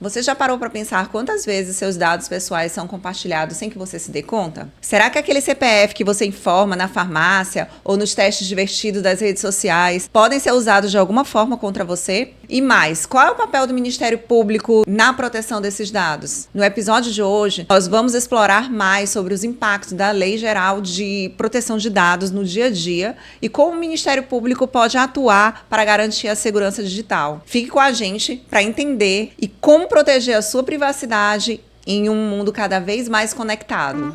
Você já parou para pensar quantas vezes seus dados pessoais são compartilhados sem que você se dê conta? Será que aquele CPF que você informa na farmácia ou nos testes divertidos das redes sociais podem ser usados de alguma forma contra você? E mais, qual é o papel do Ministério Público na proteção desses dados? No episódio de hoje, nós vamos explorar mais sobre os impactos da Lei Geral de Proteção de Dados no dia a dia e como o Ministério Público pode atuar para garantir a segurança digital. Fique com a gente para entender e como proteger a sua privacidade em um mundo cada vez mais conectado.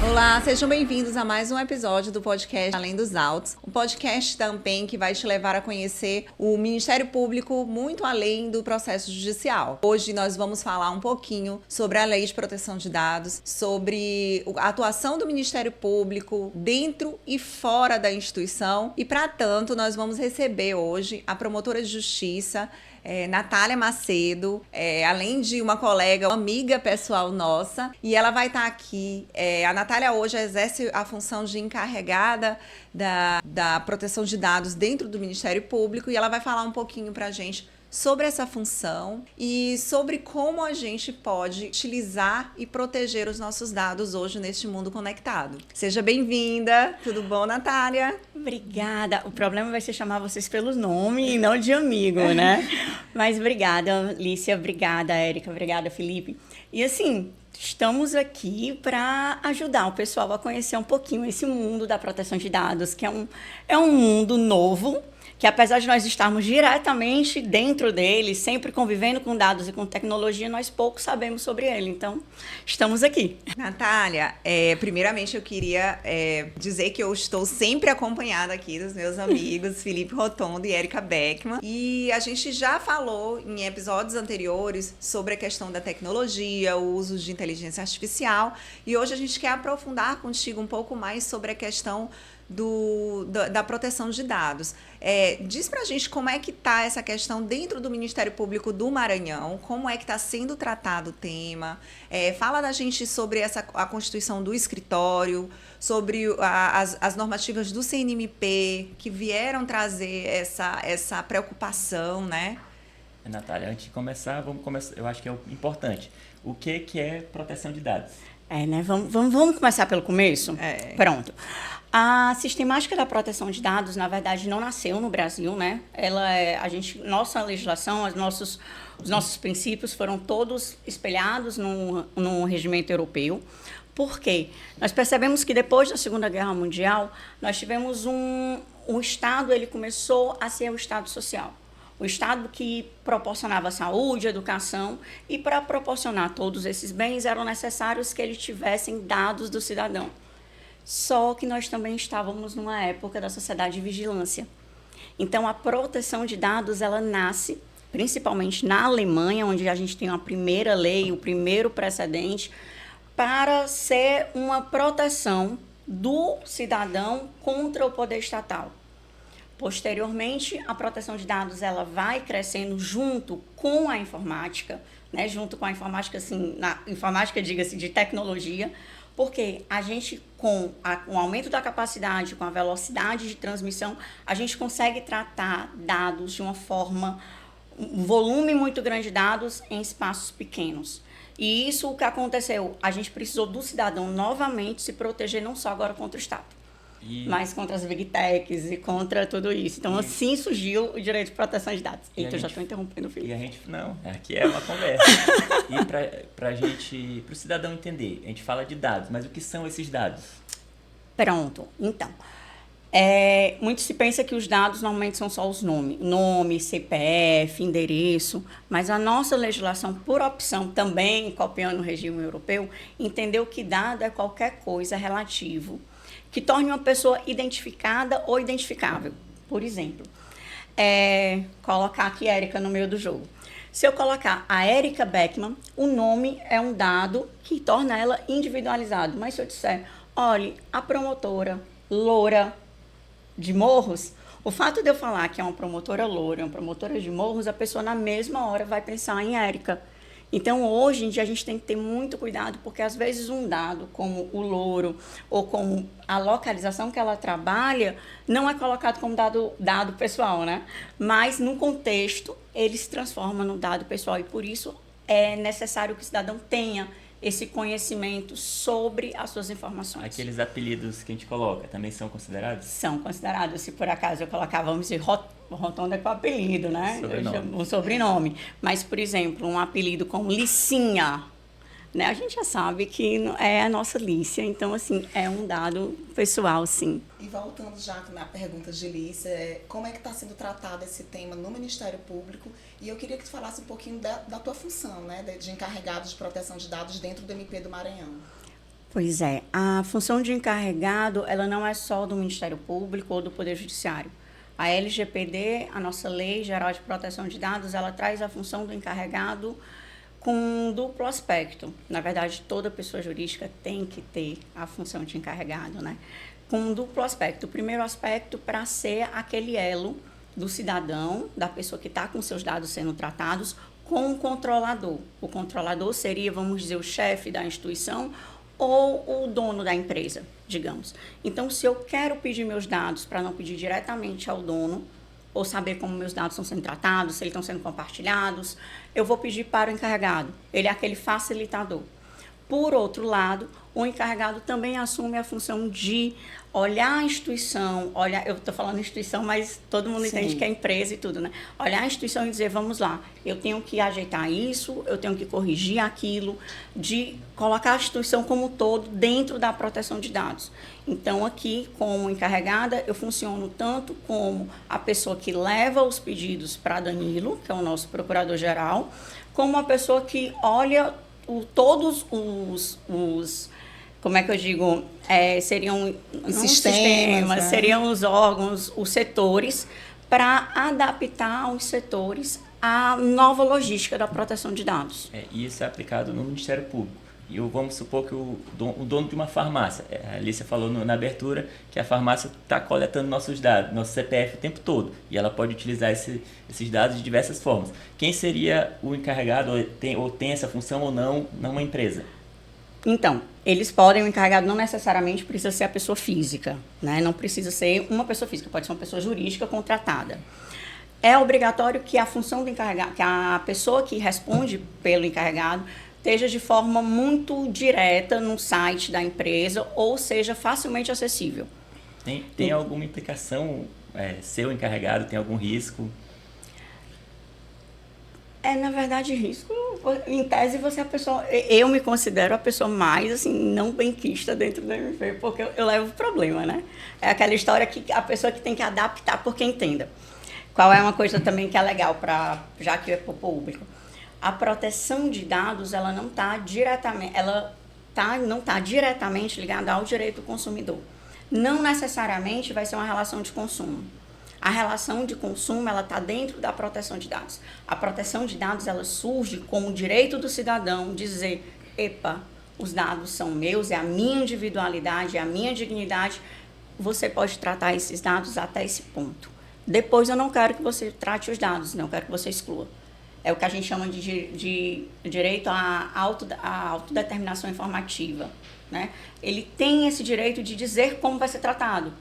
Olá, sejam bem-vindos a mais um episódio do podcast Além dos Autos, um podcast da ANPEM que vai te levar a conhecer o Ministério Público muito além do processo judicial. Hoje nós vamos falar um pouquinho sobre a Lei de Proteção de Dados, sobre a atuação do Ministério Público dentro e fora da instituição e, para tanto, nós vamos receber hoje a promotora de justiça, Natália Macedo, além de uma colega, uma amiga pessoal nossa, e ela vai estar aqui. A Natália hoje exerce a função de encarregada da proteção de dados dentro do Ministério Público e ela vai falar um pouquinho para a gente sobre essa função e sobre como a gente pode utilizar e proteger os nossos dados hoje neste mundo conectado. Seja bem-vinda. Tudo bom, Natália? Obrigada. O problema vai ser chamar vocês pelo nome e não de amigo, né? Mas obrigada, Lícia. Obrigada, Érica. Obrigada, Felipe. E assim, estamos aqui para ajudar o pessoal a conhecer um pouquinho esse mundo da proteção de dados, que é um mundo novo, que apesar de nós estarmos diretamente dentro dele, sempre convivendo com dados e com tecnologia, nós pouco sabemos sobre ele. Então, estamos aqui. Natália, primeiramente eu queria dizer que eu estou sempre acompanhada aqui dos meus amigos Felipe Rotondo e Érica Beckman. E a gente já falou em episódios anteriores sobre a questão da tecnologia, o uso de inteligência artificial. E hoje a gente quer aprofundar contigo um pouco mais sobre a questão da proteção de dados. Diz pra gente como é que tá essa questão dentro do Ministério Público do Maranhão, como é que está sendo tratado o tema, fala da gente sobre a constituição do escritório, sobre as normativas do CNMP que vieram trazer essa preocupação, né? Natália, antes de começar, eu acho que é importante. O que é proteção de dados? Né? Vamos começar pelo começo? Pronto. A sistemática da proteção de dados, na verdade, não nasceu no Brasil, né? Nossa legislação, os nossos princípios foram todos espelhados no regimento europeu. Por quê? Nós percebemos que depois da Segunda Guerra Mundial, nós tivemos o Estado, ele começou a ser o Estado social. O Estado que proporcionava saúde, educação, e para proporcionar todos esses bens eram necessários que eles tivessem dados do cidadão. Só que nós também estávamos numa época da sociedade de vigilância. Então, a proteção de dados, ela nasce principalmente na Alemanha, onde a gente tem a primeira lei, o primeiro precedente, para ser uma proteção do cidadão contra o poder estatal. Posteriormente, a proteção de dados ela vai crescendo junto com a informática, né? Junto com a informática, assim, na informática, diga-se, de tecnologia, porque a gente, com o aumento da capacidade, com a velocidade de transmissão, a gente consegue tratar dados de uma forma, um volume muito grande de dados em espaços pequenos. E isso, o que aconteceu? A gente precisou do cidadão novamente se proteger, não só agora contra o Estado, mas contra as big techs e contra tudo isso. Então, assim surgiu o direito de proteção de dados. Eita, eu já estou interrompendo o Felipe. Não, aqui é uma conversa. E para o cidadão entender, a gente fala de dados, mas o que são esses dados? Pronto, então. Muito se pensa que os dados normalmente são só os nomes. Nome, CPF, endereço. Mas a nossa legislação, por opção, também copiando o regime europeu, entendeu que dado é qualquer coisa relativo que torne uma pessoa identificada ou identificável. Por exemplo, colocar aqui Érica no meio do jogo. Se eu colocar a Érica Beckman, o nome é um dado que torna ela individualizado. Mas se eu disser, olhe, a promotora loura de Morros, o fato de eu falar que é uma promotora loura, uma promotora de Morros, a pessoa na mesma hora vai pensar em Érica. Então, hoje em dia, a gente tem que ter muito cuidado, porque às vezes um dado, como o louro, ou como a localização que ela trabalha, não é colocado como dado pessoal, né? Mas, no contexto, ele se transforma no dado pessoal, e por isso é necessário que o cidadão tenha esse conhecimento sobre as suas informações. Aqueles apelidos que a gente coloca também são considerados? São considerados. Se por acaso eu colocar, vamos dizer, Rotonda com apelido, né? Sobrenome. Um sobrenome. Mas, por exemplo, um apelido como Licinha, né? A gente já sabe que é a nossa Lícia. Então, assim, é um dado pessoal, sim. E voltando já na pergunta de Lícia, como é que está sendo tratado esse tema no Ministério Público? E eu queria que tu falasse um pouquinho da tua função, né, de encarregado de proteção de dados dentro do MP do Maranhão. Pois é, a função de encarregado, ela não é só do Ministério Público ou do Poder Judiciário. A LGPD, a nossa Lei Geral de Proteção de Dados, ela traz a função do encarregado com um duplo aspecto. Na verdade, toda pessoa jurídica tem que ter a função de encarregado, né? Com um duplo aspecto. O primeiro aspecto para ser aquele elo do cidadão, da pessoa que está com seus dados sendo tratados, com o controlador. O controlador seria, vamos dizer, o chefe da instituição ou o dono da empresa, digamos. Então, se eu quero pedir meus dados para não pedir diretamente ao dono, ou saber como meus dados estão sendo tratados, se eles estão sendo compartilhados, eu vou pedir para o encarregado. Ele é aquele facilitador. Por outro lado, o encarregado também assume a função de olhar a instituição, eu estou falando instituição, mas todo mundo entende que é empresa e tudo, né? Olhar a instituição e dizer, vamos lá, eu tenho que ajeitar isso, eu tenho que corrigir aquilo, de colocar a instituição como um todo dentro da proteção de dados. Então, aqui, como encarregada, eu funciono tanto como a pessoa que leva os pedidos para Danilo, que é o nosso procurador-geral, como a pessoa que olha todos os como é que eu digo, seriam os sistemas, né? Seriam os órgãos, os setores, para adaptar os setores à nova logística da proteção de dados. E isso é aplicado no Ministério Público. E vamos supor que o dono de uma farmácia, a Alicia falou na abertura que a farmácia está coletando nossos dados, nosso CPF o tempo todo, e ela pode utilizar esses dados de diversas formas. Quem seria o encarregado, ou tem essa função ou não, numa empresa? Então, eles podem, o encarregado não necessariamente precisa ser a pessoa física, né? Não precisa ser uma pessoa física, pode ser uma pessoa jurídica contratada. É obrigatório que a função do encarregado, que a pessoa que responde pelo encarregado esteja de forma muito direta no site da empresa ou seja facilmente acessível. Tem alguma implicação ser o encarregado? Tem algum risco? Na verdade, risco, em tese, você é a pessoa... Eu me considero a pessoa mais, assim, não benquista dentro do MP, porque eu levo problema, né? É aquela história que a pessoa que tem que adaptar porque entenda. Qual é uma coisa também que é legal, já que é para o público? A proteção de dados, ela não está diretamente ligada ao direito do consumidor. Não necessariamente vai ser uma relação de consumo. A relação de consumo, ela está dentro da proteção de dados. A proteção de dados, ela surge como o direito do cidadão dizer, epa, os dados são meus, é a minha individualidade, é a minha dignidade, você pode tratar esses dados até esse ponto. Depois eu não quero que você trate os dados, não quero que você exclua. É o que a gente chama de direito à autodeterminação informativa, né? Ele tem esse direito de dizer como vai ser tratado.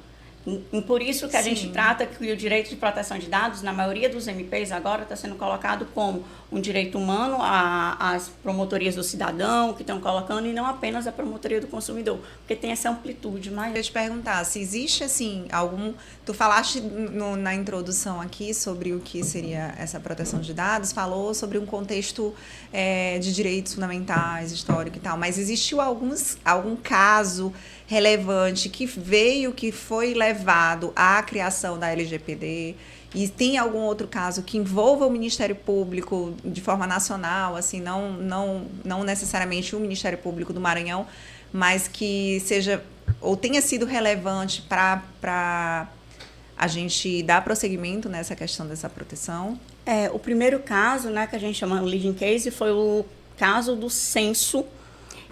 E por isso que a gente trata que o direito de proteção de dados, na maioria dos MPs agora, está sendo colocado como um direito humano às promotorias do cidadão, que estão colocando, e não apenas a promotoria do consumidor, porque tem essa amplitude maior. Eu ia te perguntar, se existe, assim, Tu falaste na introdução aqui sobre o que seria essa proteção de dados, falou sobre um contexto de direitos fundamentais, histórico e tal, mas existiu algum caso relevante que foi levado à criação da LGPD? E tem algum outro caso que envolva o Ministério Público de forma nacional, assim, não necessariamente o Ministério Público do Maranhão, mas que seja ou tenha sido relevante para a gente dar prosseguimento nessa questão dessa proteção? O primeiro caso, né, que a gente chama de leading case, foi o caso do censo,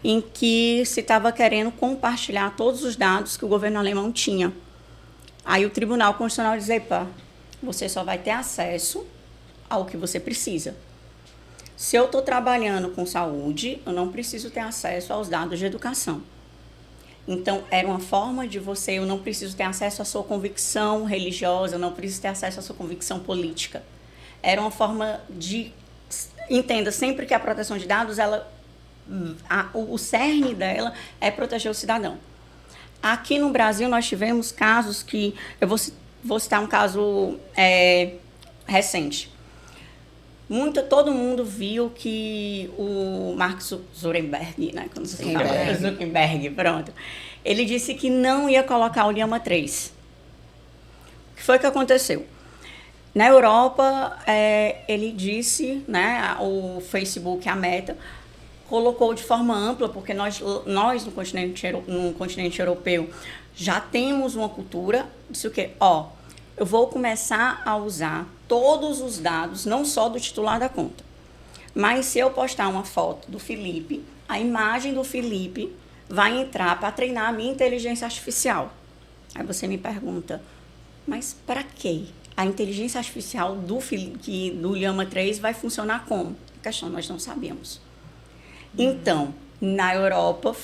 em que se estava querendo compartilhar todos os dados que o governo alemão tinha. Aí o Tribunal Constitucional diz, epa, você só vai ter acesso ao que você precisa. Se eu estou trabalhando com saúde, eu não preciso ter acesso aos dados de educação. Então, era uma forma de eu não preciso ter acesso à sua convicção religiosa, eu não preciso ter acesso à sua convicção política. Era uma forma entenda, sempre que a proteção de dados, o cerne dela é proteger o cidadão. Aqui no Brasil, nós tivemos casos que... Eu vou citar um caso recente. Todo mundo viu que o Mark Zuckerberg, né? Quando você fala, Zuckerberg, pronto. Ele disse que não ia colocar o Llama 3. O que foi que aconteceu? Na Europa, ele disse, né, o Facebook, a Meta, colocou de forma ampla, porque nós no continente europeu já temos uma cultura disso que, eu vou começar a usar todos os dados, não só do titular da conta, mas se eu postar uma foto do Felipe, a imagem do Felipe vai entrar para treinar a minha inteligência artificial. Aí você me pergunta, mas para quê? A inteligência artificial do Llama 3 vai funcionar como? A questão nós não sabemos. Então, na Europa,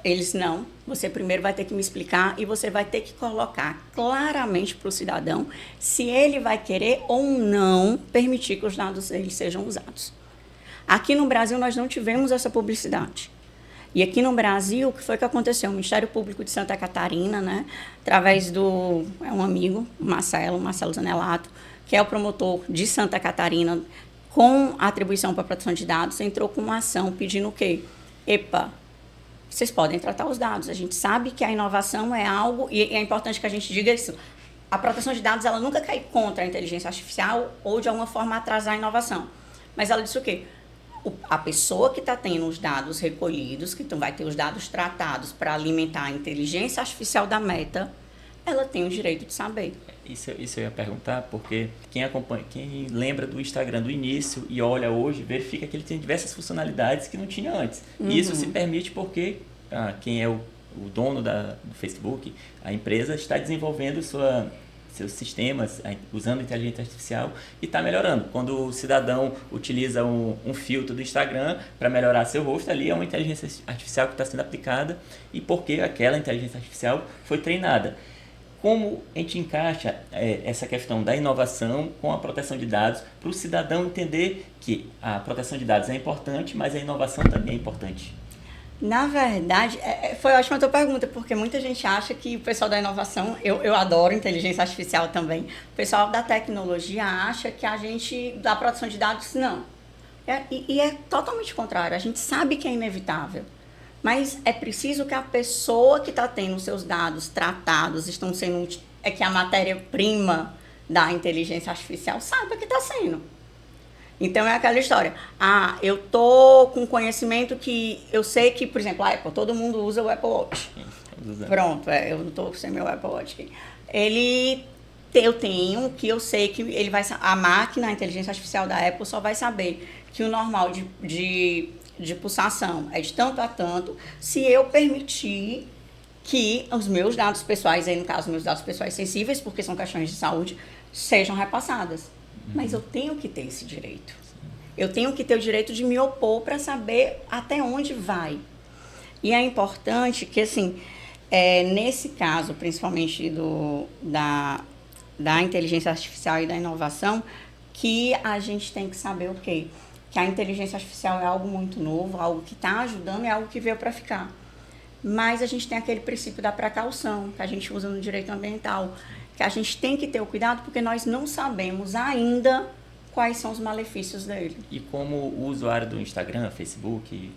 eles não. Você primeiro vai ter que me explicar e você vai ter que colocar claramente para o cidadão se ele vai querer ou não permitir que os dados dele sejam usados. Aqui no Brasil, nós não tivemos essa publicidade. E aqui no Brasil, o que foi que aconteceu? O Ministério Público de Santa Catarina, né, através um amigo, Marcelo Zanelato, que é o promotor de Santa Catarina, com atribuição para proteção de dados, entrou com uma ação pedindo o quê? Vocês podem tratar os dados. A gente sabe que a inovação é algo, e é importante que a gente diga isso, a proteção de dados ela nunca cai contra a inteligência artificial ou de alguma forma atrasar a inovação. Mas ela disse o quê? A pessoa que está tendo os dados recolhidos, que vai ter os dados tratados para alimentar a inteligência artificial da Meta, ela tem o direito de saber. Isso eu ia perguntar, porque quem lembra do Instagram do início e olha hoje, verifica que ele tem diversas funcionalidades que não tinha antes. E isso se permite porque quem é o dono do Facebook, a empresa, está desenvolvendo seus sistemas, usando inteligência artificial e está melhorando. Quando o cidadão utiliza um filtro do Instagram para melhorar seu rosto, ali é uma inteligência artificial que está sendo aplicada e porque aquela inteligência artificial foi treinada. Como a gente encaixa essa questão da inovação com a proteção de dados para o cidadão entender que a proteção de dados é importante, mas a inovação também é importante? Na verdade, foi ótima a tua pergunta, porque muita gente acha que o pessoal da inovação, eu adoro inteligência artificial também, o pessoal da tecnologia acha que a gente, da proteção de dados, não. E é totalmente contrário, a gente sabe que é inevitável. Mas é preciso que a pessoa que está tendo os seus dados tratados, que a matéria-prima da inteligência artificial saiba que está sendo. Então, é aquela história. Eu tô com conhecimento que eu sei que, por exemplo, a Apple, todo mundo usa o Apple Watch. Pronto, eu não estou sem meu Apple Watch aqui. Eu tenho que eu sei que a máquina, a inteligência artificial da Apple só vai saber que o normal de pulsação é de tanto a tanto, se eu permitir que os meus dados pessoais, aí no caso, meus dados pessoais sensíveis, porque são questões de saúde, sejam repassadas. Mas eu tenho que ter esse direito. Eu tenho que ter o direito de me opor para saber até onde vai. E é importante que, assim, nesse caso, principalmente da inteligência artificial e da inovação, que a gente tem que saber o quê? Que a inteligência artificial é algo muito novo, algo que está ajudando, é algo que veio para ficar. Mas a gente tem aquele princípio da precaução, que a gente usa no direito ambiental, que a gente tem que ter o cuidado, porque nós não sabemos ainda quais são os malefícios dele. E como o usuário do Instagram, Facebook,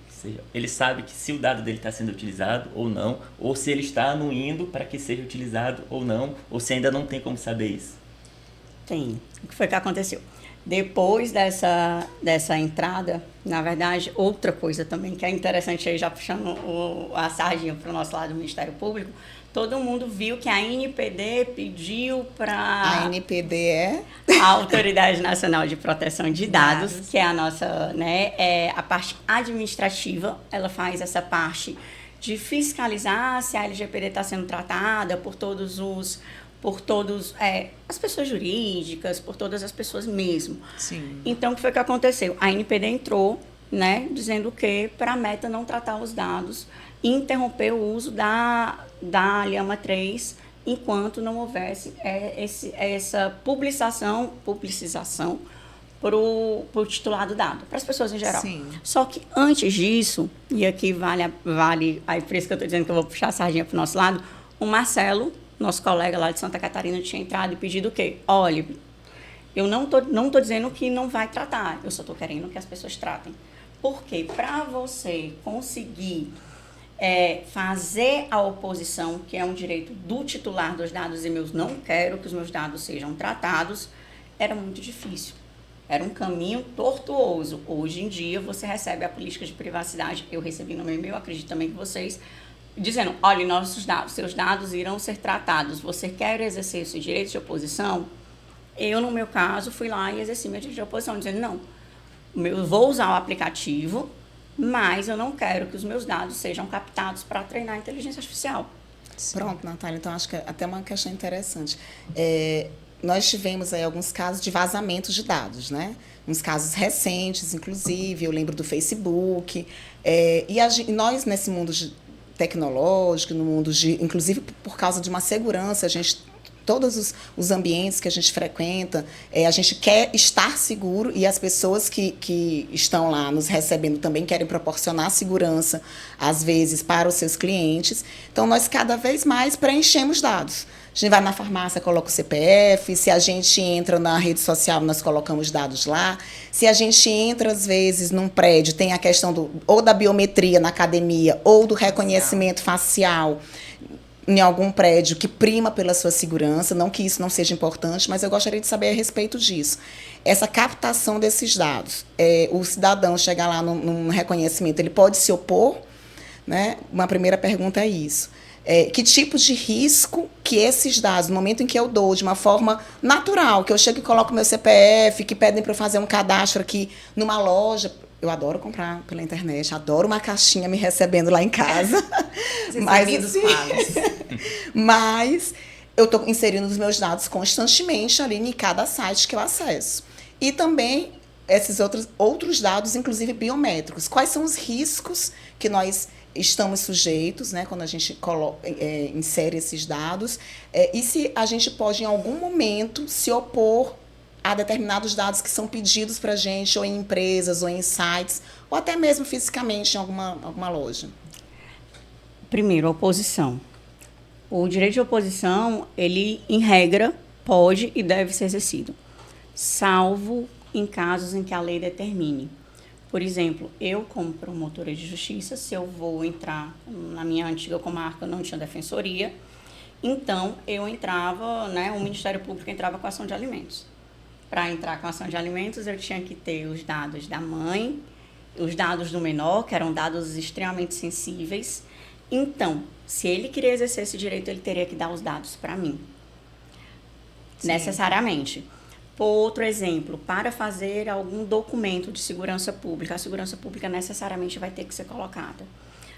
ele sabe que se o dado dele está sendo utilizado ou não, ou se ele está anuindo para que seja utilizado ou não, ou se ainda não tem como saber isso? Tem. O que foi que aconteceu? Depois dessa entrada, na verdade, outra coisa também que é interessante, aí já puxando a sardinha para o nosso lado do Ministério Público, todo mundo viu que a ANPD pediu para... A ANPD é? A Autoridade Nacional de Proteção de Dados, que é a nossa, né, a parte administrativa, ela faz essa parte de fiscalizar se a LGPD está sendo tratada por todos os por todos, as pessoas jurídicas, por todas as pessoas mesmo. Sim. Então, o que foi que aconteceu? A NPD entrou, né, dizendo que para a Meta não tratar os dados e interromper o uso da Lhama 3 enquanto não houvesse essa publicização para o titular do dado, para as pessoas em geral. Sim. Só que antes disso, e aqui vale aí por isso que eu estou dizendo que eu vou puxar a sardinha para o nosso lado, o Marcelo, nosso colega lá de Santa Catarina, tinha entrado e pedido o quê? Olha, eu não tô dizendo que não vai tratar, eu só estou querendo que as pessoas tratem. Porque para você conseguir fazer a oposição, que é um direito do titular dos dados, e não quero que os meus dados sejam tratados, era muito difícil. Era um caminho tortuoso. Hoje em dia, você recebe a política de privacidade, eu recebi no meu e-mail, acredito também que vocês, dizendo, olha, seus dados irão ser tratados. Você quer exercer esse direito de oposição? Eu, no meu caso, fui lá e exerci meu direito de oposição, dizendo, não, eu vou usar o aplicativo, mas eu não quero que os meus dados sejam captados para treinar a inteligência artificial. Pronto, Natália, então acho que é até uma questão interessante. Nós tivemos aí alguns casos de vazamento de dados, né? Uns casos recentes, inclusive, eu lembro do Facebook. Nós, nesse mundo tecnológico, no mundo inclusive por causa de uma segurança, todos os ambientes que a gente frequenta, a gente quer estar seguro e as pessoas que estão lá nos recebendo também querem proporcionar segurança, às vezes, para os seus clientes. Então, nós cada vez mais preenchemos dados. A gente vai na farmácia, coloca o CPF, se a gente entra na rede social, nós colocamos dados lá. Se a gente entra, às vezes, num prédio, tem a questão ou da biometria na academia ou do reconhecimento facial em algum prédio que prima pela sua segurança, não que isso não seja importante, mas eu gostaria de saber a respeito disso. Essa captação desses dados, o cidadão chegar lá num reconhecimento, ele pode se opor? Né? Uma primeira pergunta é isso. Que tipo de risco que esses dados, no momento em que eu dou de uma forma natural, que eu chego e coloco meu CPF, que pedem para eu fazer um cadastro aqui numa loja. Eu adoro comprar pela internet, adoro uma caixinha me recebendo lá em casa. Mas eu estou inserindo os meus dados constantemente ali em cada site que eu acesso. E também esses outros dados, inclusive biométricos. Quais são os riscos que nós estamos sujeitos, né, quando a gente insere esses dados? E se a gente pode, em algum momento, se opor a determinados dados que são pedidos para a gente, ou em empresas, ou em sites, ou até mesmo fisicamente em alguma loja? Primeiro, oposição. O direito de oposição, ele, em regra, pode e deve ser exercido, salvo em casos em que a lei determine. Por exemplo, eu, como promotora de justiça, se eu vou entrar na minha antiga comarca, não tinha defensoria, então eu entrava, né, o Ministério Público entrava com ação de alimentos. Para entrar com ação de alimentos, eu tinha que ter os dados da mãe, os dados do menor, que eram dados extremamente sensíveis. Então, se ele queria exercer esse direito, ele teria que dar os dados para mim. Sim. Necessariamente. Por outro exemplo, para fazer algum documento de segurança pública, a segurança pública necessariamente vai ter que ser colocada.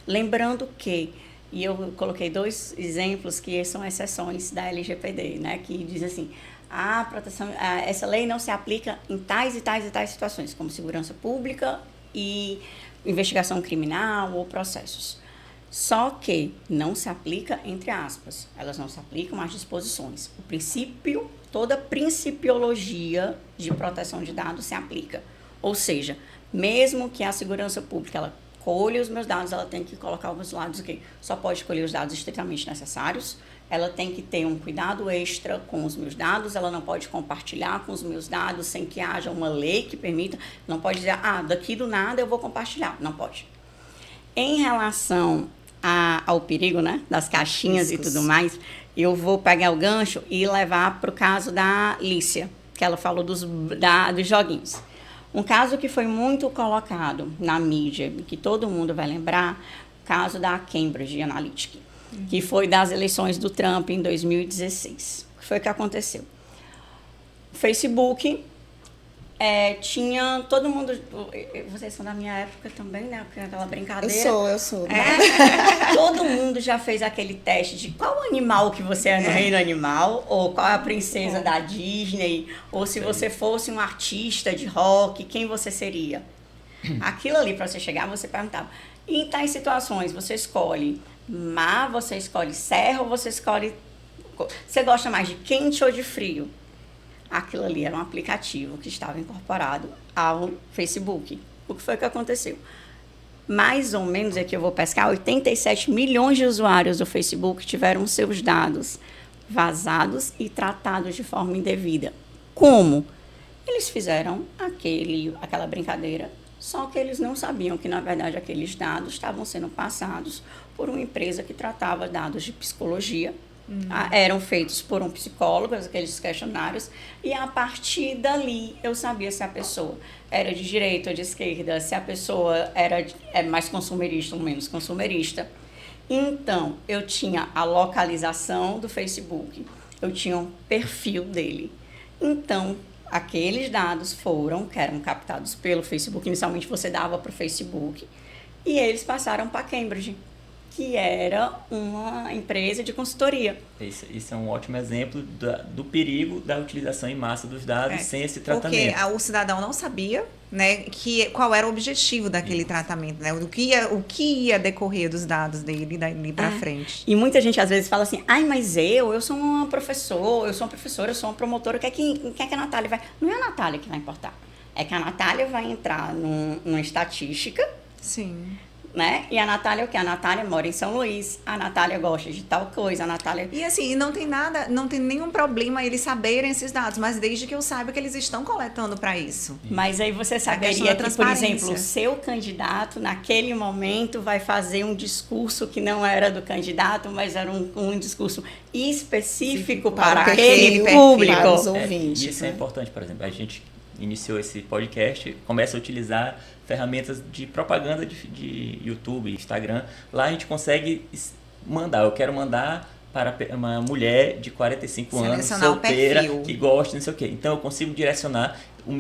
Lembrando que, e eu coloquei 2 exemplos que são exceções da LGPD, né, que diz assim, essa lei não se aplica em tais e tais e tais situações, como segurança pública e investigação criminal ou processos. Só que não se aplica, entre aspas, elas não se aplicam às disposições. O princípio, toda principiologia de proteção de dados se aplica. Ou seja, mesmo que a segurança pública ela colha os meus dados, ela tem que colocar os dados que só pode colher os dados estritamente necessários, ela tem que ter um cuidado extra com os meus dados, ela não pode compartilhar com os meus dados sem que haja uma lei que permita, não pode dizer, daqui do nada eu vou compartilhar, não pode. Em relação ao perigo, né, das caixinhas e tudo mais, eu vou pegar o gancho e levar para o caso da Lícia, que ela falou dos joguinhos. Um caso que foi muito colocado na mídia, que todo mundo vai lembrar, o caso da Cambridge Analytica, que foi das eleições do Trump em 2016. O que foi que aconteceu? O Facebook tinha todo mundo... Vocês são da minha época também, né? Aquela brincadeira. Eu sou. Todo mundo já fez aquele teste de qual animal que você é no reino animal, ou qual é a princesa da Disney, ou se você fosse um artista de rock, quem você seria. Aquilo ali, para você chegar, você perguntava. E em tais situações, você escolhe mar, você escolhe serra, ou você escolhe... Você gosta mais de quente ou de frio? Aquilo ali era um aplicativo que estava incorporado ao Facebook. O que foi que aconteceu? Mais ou menos, aqui eu vou pescar, 87 milhões de usuários do Facebook tiveram seus dados vazados e tratados de forma indevida. Como? Eles fizeram aquela brincadeira, só que eles não sabiam que, na verdade, aqueles dados estavam sendo passados por uma empresa que tratava dados de psicologia. Eram feitos por um psicólogo, aqueles questionários, e a partir dali eu sabia se a pessoa era de direita ou de esquerda, se a pessoa era mais consumerista ou menos consumerista. Então, eu tinha a localização do Facebook, eu tinha um perfil dele. Então, aqueles dados que eram captados pelo Facebook, inicialmente você dava para o Facebook, e eles passaram para Cambridge, que era uma empresa de consultoria. Isso é um ótimo exemplo do perigo da utilização em massa dos dados sem esse tratamento. Porque o cidadão não sabia, né, qual era o objetivo daquele tratamento, né, o que ia decorrer dos dados dele dali para frente. E muita gente às vezes fala assim, mas eu sou uma professora, eu sou uma promotora, o que é que a Natália vai... Não é a Natália que vai importar, é que a Natália vai entrar numa estatística. Sim. Né? E a Natália o quê? A Natália mora em São Luís, a Natália gosta de tal coisa, a Natália... E assim, não tem nenhum problema eles saberem esses dados, mas desde que eu saiba que eles estão coletando para isso. Mas aí você saberia que, por exemplo, o seu candidato, naquele momento, vai fazer um discurso que não era do candidato, mas era um discurso específico para aquele público. Para os ouvintes, isso é importante, por exemplo, a gente iniciou esse podcast, começa a utilizar ferramentas de propaganda de YouTube, Instagram. Lá a gente consegue eu quero mandar para uma mulher de 45 anos, solteira, que gosta, não sei o quê. Então eu consigo direcionar, a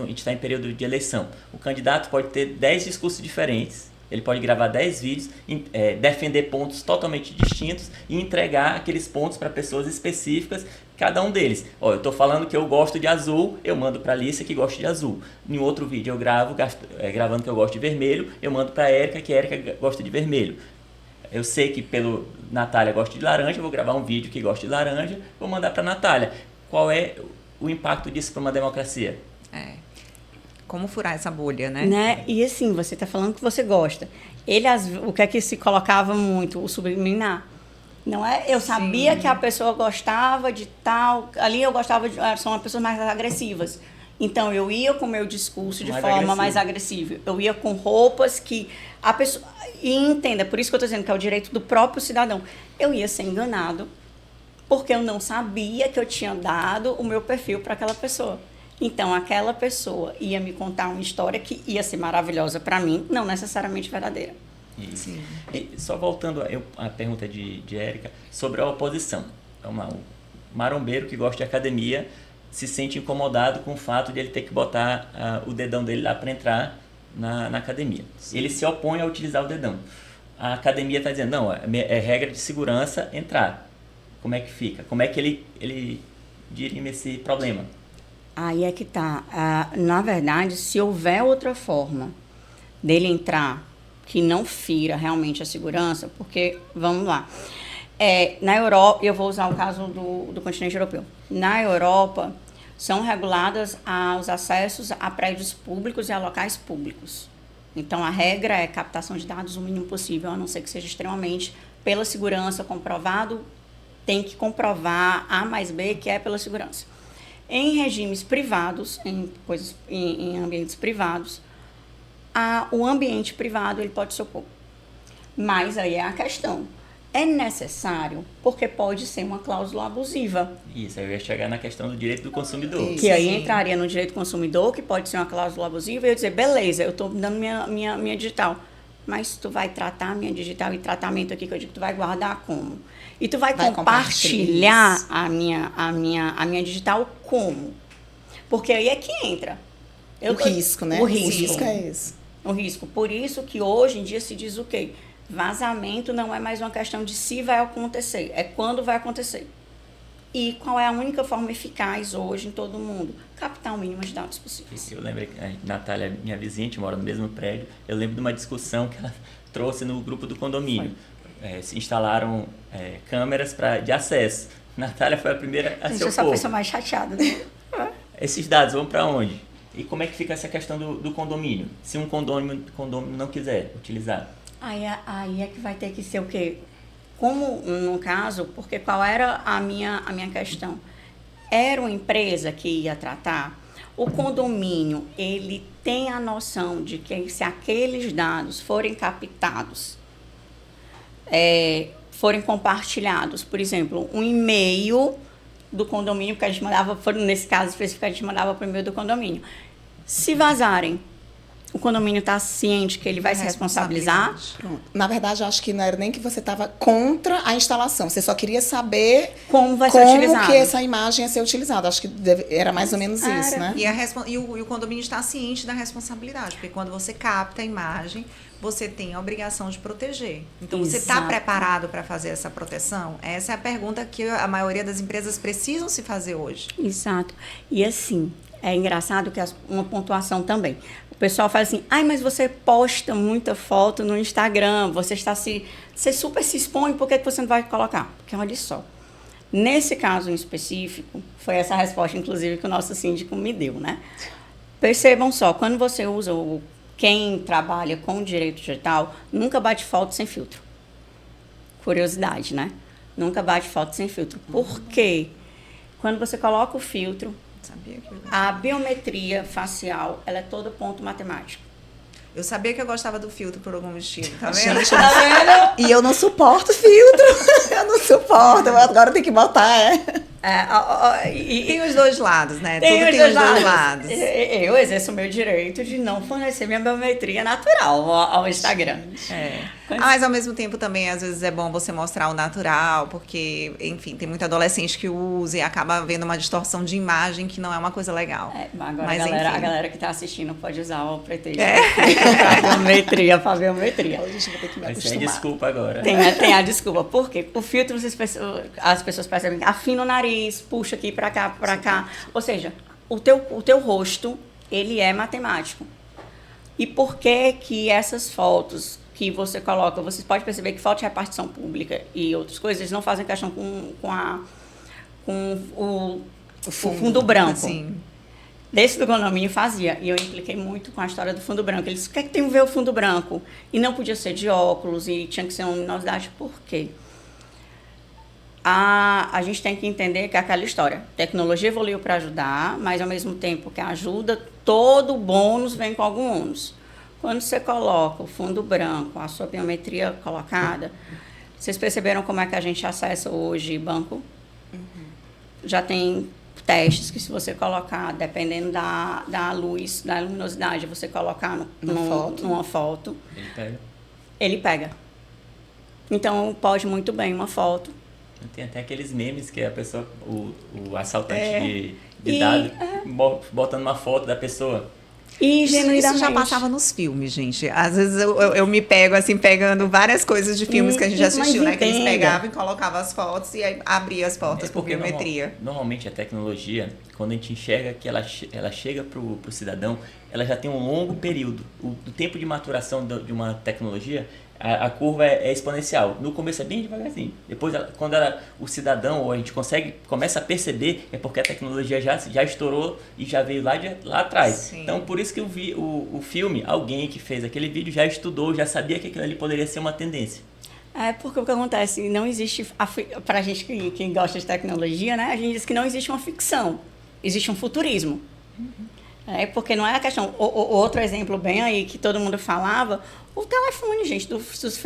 gente está em período de eleição. O candidato pode ter 10 discursos diferentes, ele pode gravar 10 vídeos, defender pontos totalmente distintos e entregar aqueles pontos para pessoas específicas, cada um deles. Eu estou falando que eu gosto de azul, eu mando para a Alicia que gosta de azul. Em outro vídeo eu gravando que eu gosto de vermelho, eu mando para a Érica que a Érica gosta de vermelho. Eu sei que pelo Natália gosta de laranja, eu vou gravar um vídeo que gosta de laranja, vou mandar para a Natália. Qual é o impacto disso para uma democracia? Como furar essa bolha, né? E assim, você está falando que você gosta. O que é que se colocava muito? O subliminar. Não é? Eu sabia que a pessoa gostava de tal... Ali eu gostava são pessoas mais agressivas. Então, eu ia com o meu discurso de forma mais agressiva. Eu ia com roupas que a pessoa... E entenda, por isso que eu estou dizendo que é o direito do próprio cidadão. Eu ia ser enganado porque eu não sabia que eu tinha dado o meu perfil para aquela pessoa. Então, aquela pessoa ia me contar uma história que ia ser maravilhosa para mim, não necessariamente verdadeira. Sim. E só voltando à pergunta de Érica sobre a oposição. Vamos lá, o marombeiro que gosta de academia se sente incomodado com o fato de ele ter que botar o dedão dele lá para entrar na academia. Sim. Ele se opõe a utilizar o dedão. A academia está dizendo, não, é regra de segurança entrar. Como é que fica? Como é que ele dirime esse problema? Aí é que tá. Na verdade, se houver outra forma dele entrar que não fira realmente a segurança, porque, vamos lá, na Europa, eu vou usar o caso do continente europeu. Na Europa, são reguladas os acessos a prédios públicos e a locais públicos. Então, a regra é captação de dados o mínimo possível, a não ser que seja extremamente pela segurança, comprovado, tem que comprovar A mais B, que é pela segurança. Em regimes privados, em ambientes privados, o ambiente privado ele pode se opor. Mas aí é a questão. É necessário, porque pode ser uma cláusula abusiva. Isso, aí eu ia chegar na questão do direito do consumidor. Que aí entraria no direito do consumidor, que pode ser uma cláusula abusiva, e eu dizer, beleza, eu estou dando minha digital, mas tu vai tratar a minha digital e tratamento aqui que eu digo, tu vai guardar como? E tu vai compartilhar a minha digital como? Porque aí é que entra. O risco, né? O risco. O risco é esse. O risco. Por isso que hoje em dia se diz o quê? Vazamento não é mais uma questão de se vai acontecer, é quando vai acontecer. E qual é a única forma eficaz hoje em todo mundo? Captar o mínimo de dados possíveis. Eu lembro que a Natália, minha vizinha, a gente mora no mesmo prédio, eu lembro de uma discussão que ela trouxe no grupo do condomínio. Se instalaram câmeras de acesso. Natália foi a primeira a se opor. Eu sou a pessoa mais chateada. Né? Esses dados vão para onde? E como é que fica essa questão do condomínio? Se um condomínio não quiser utilizar? Aí é que vai ter que ser o quê? Como no caso, porque qual era a minha questão? Era uma empresa que ia tratar, o condomínio, ele tem a noção de que se aqueles dados forem captados, forem compartilhados, por exemplo, um e-mail do condomínio, que a gente mandava, nesse caso específico, a gente mandava para o e-mail do condomínio. Se vazarem, o condomínio está ciente que ele vai se responsabilizar? Pronto. Na verdade, eu acho que não era nem que você estava contra a instalação. Você só queria saber como vai ser utilizado. Que essa imagem ia ser utilizada. Acho que era mais ou menos isso, né? E o condomínio está ciente da responsabilidade, porque quando você capta a imagem, você tem a obrigação de proteger. Então, você está preparado para fazer essa proteção? Essa é a pergunta que a maioria das empresas precisam se fazer hoje. Exato. E assim, é engraçado que uma pontuação também. O pessoal fala assim, mas você posta muita foto no Instagram, você super se expõe, por que você não vai colocar? Porque olha só, nesse caso em específico, foi essa resposta, inclusive, que o nosso síndico me deu, né? Percebam só, quando você usa quem trabalha com direito digital, nunca bate foto sem filtro. Curiosidade, né? Nunca bate foto sem filtro. Por quê? Quando você coloca o filtro, a biometria facial, ela é todo ponto matemático. Eu sabia que eu gostava do filtro por algum motivo, tá vendo? Gente, e eu não suporto filtro. Eu não suporto, agora tem que botar, tem os dois lados, né? Tudo tem os dois lados. Eu exerço o meu direito de não fornecer minha biometria natural ao Instagram. Mas ao mesmo tempo também, às vezes, é bom você mostrar o natural, porque, enfim, tem muito adolescente que usa e acaba vendo uma distorção de imagem que não é uma coisa legal. Mas a galera que está assistindo pode usar o pretexto para biometria. A gente vai ter que me acostumar. Tem desculpa agora. Tem a desculpa. Por quê? O filtro, as pessoas percebem, afina o nariz, puxa aqui para cá. Ou seja, o teu rosto, ele é matemático. E por que essas fotos que você coloca, você pode perceber que foto de repartição pública e outras coisas, eles não fazem questão com o fundo branco. Sim. Desse do condomínio fazia, e eu impliquei muito com a história do fundo branco. Eles, o que é que tem a ver o fundo branco? E não podia ser de óculos, e tinha que ser uma luminosidade. Por quê? A gente tem que entender que é aquela história. A tecnologia evoluiu para ajudar, mas ao mesmo tempo que ajuda, todo bônus vem com algum ônus. Quando você coloca o fundo branco, a sua biometria colocada, vocês perceberam como é que a gente acessa hoje banco? Já tem testes que se você colocar, dependendo da luz, da luminosidade, você colocar numa foto, ele pega. Então, pode muito bem uma foto. Tem até aqueles memes que a pessoa, o assaltante de dados, botando uma foto da pessoa. E isso já passava nos filmes, gente. Às vezes eu me pego assim, pegando várias coisas de filmes que a gente já assistiu, né? Que eles pegavam e colocavam as fotos e aí abria as portas por biometria. Normalmente a tecnologia, quando a gente enxerga que ela chega pro cidadão, ela já tem um longo período. O tempo de maturação de uma tecnologia, a curva é exponencial. No começo é bem devagarzinho. Depois, quando o cidadão, ou a gente começa a perceber, é porque a tecnologia já estourou e já veio lá atrás. Sim. Então, por isso que o filme, alguém que fez aquele vídeo já estudou, já sabia que aquilo ali poderia ser uma tendência. Porque o que acontece, não existe, para a gente que gosta de tecnologia, né, a gente diz que não existe uma ficção, existe um futurismo. Porque não é a questão. Outro exemplo bem aí que todo mundo falava, o telefone, gente, dos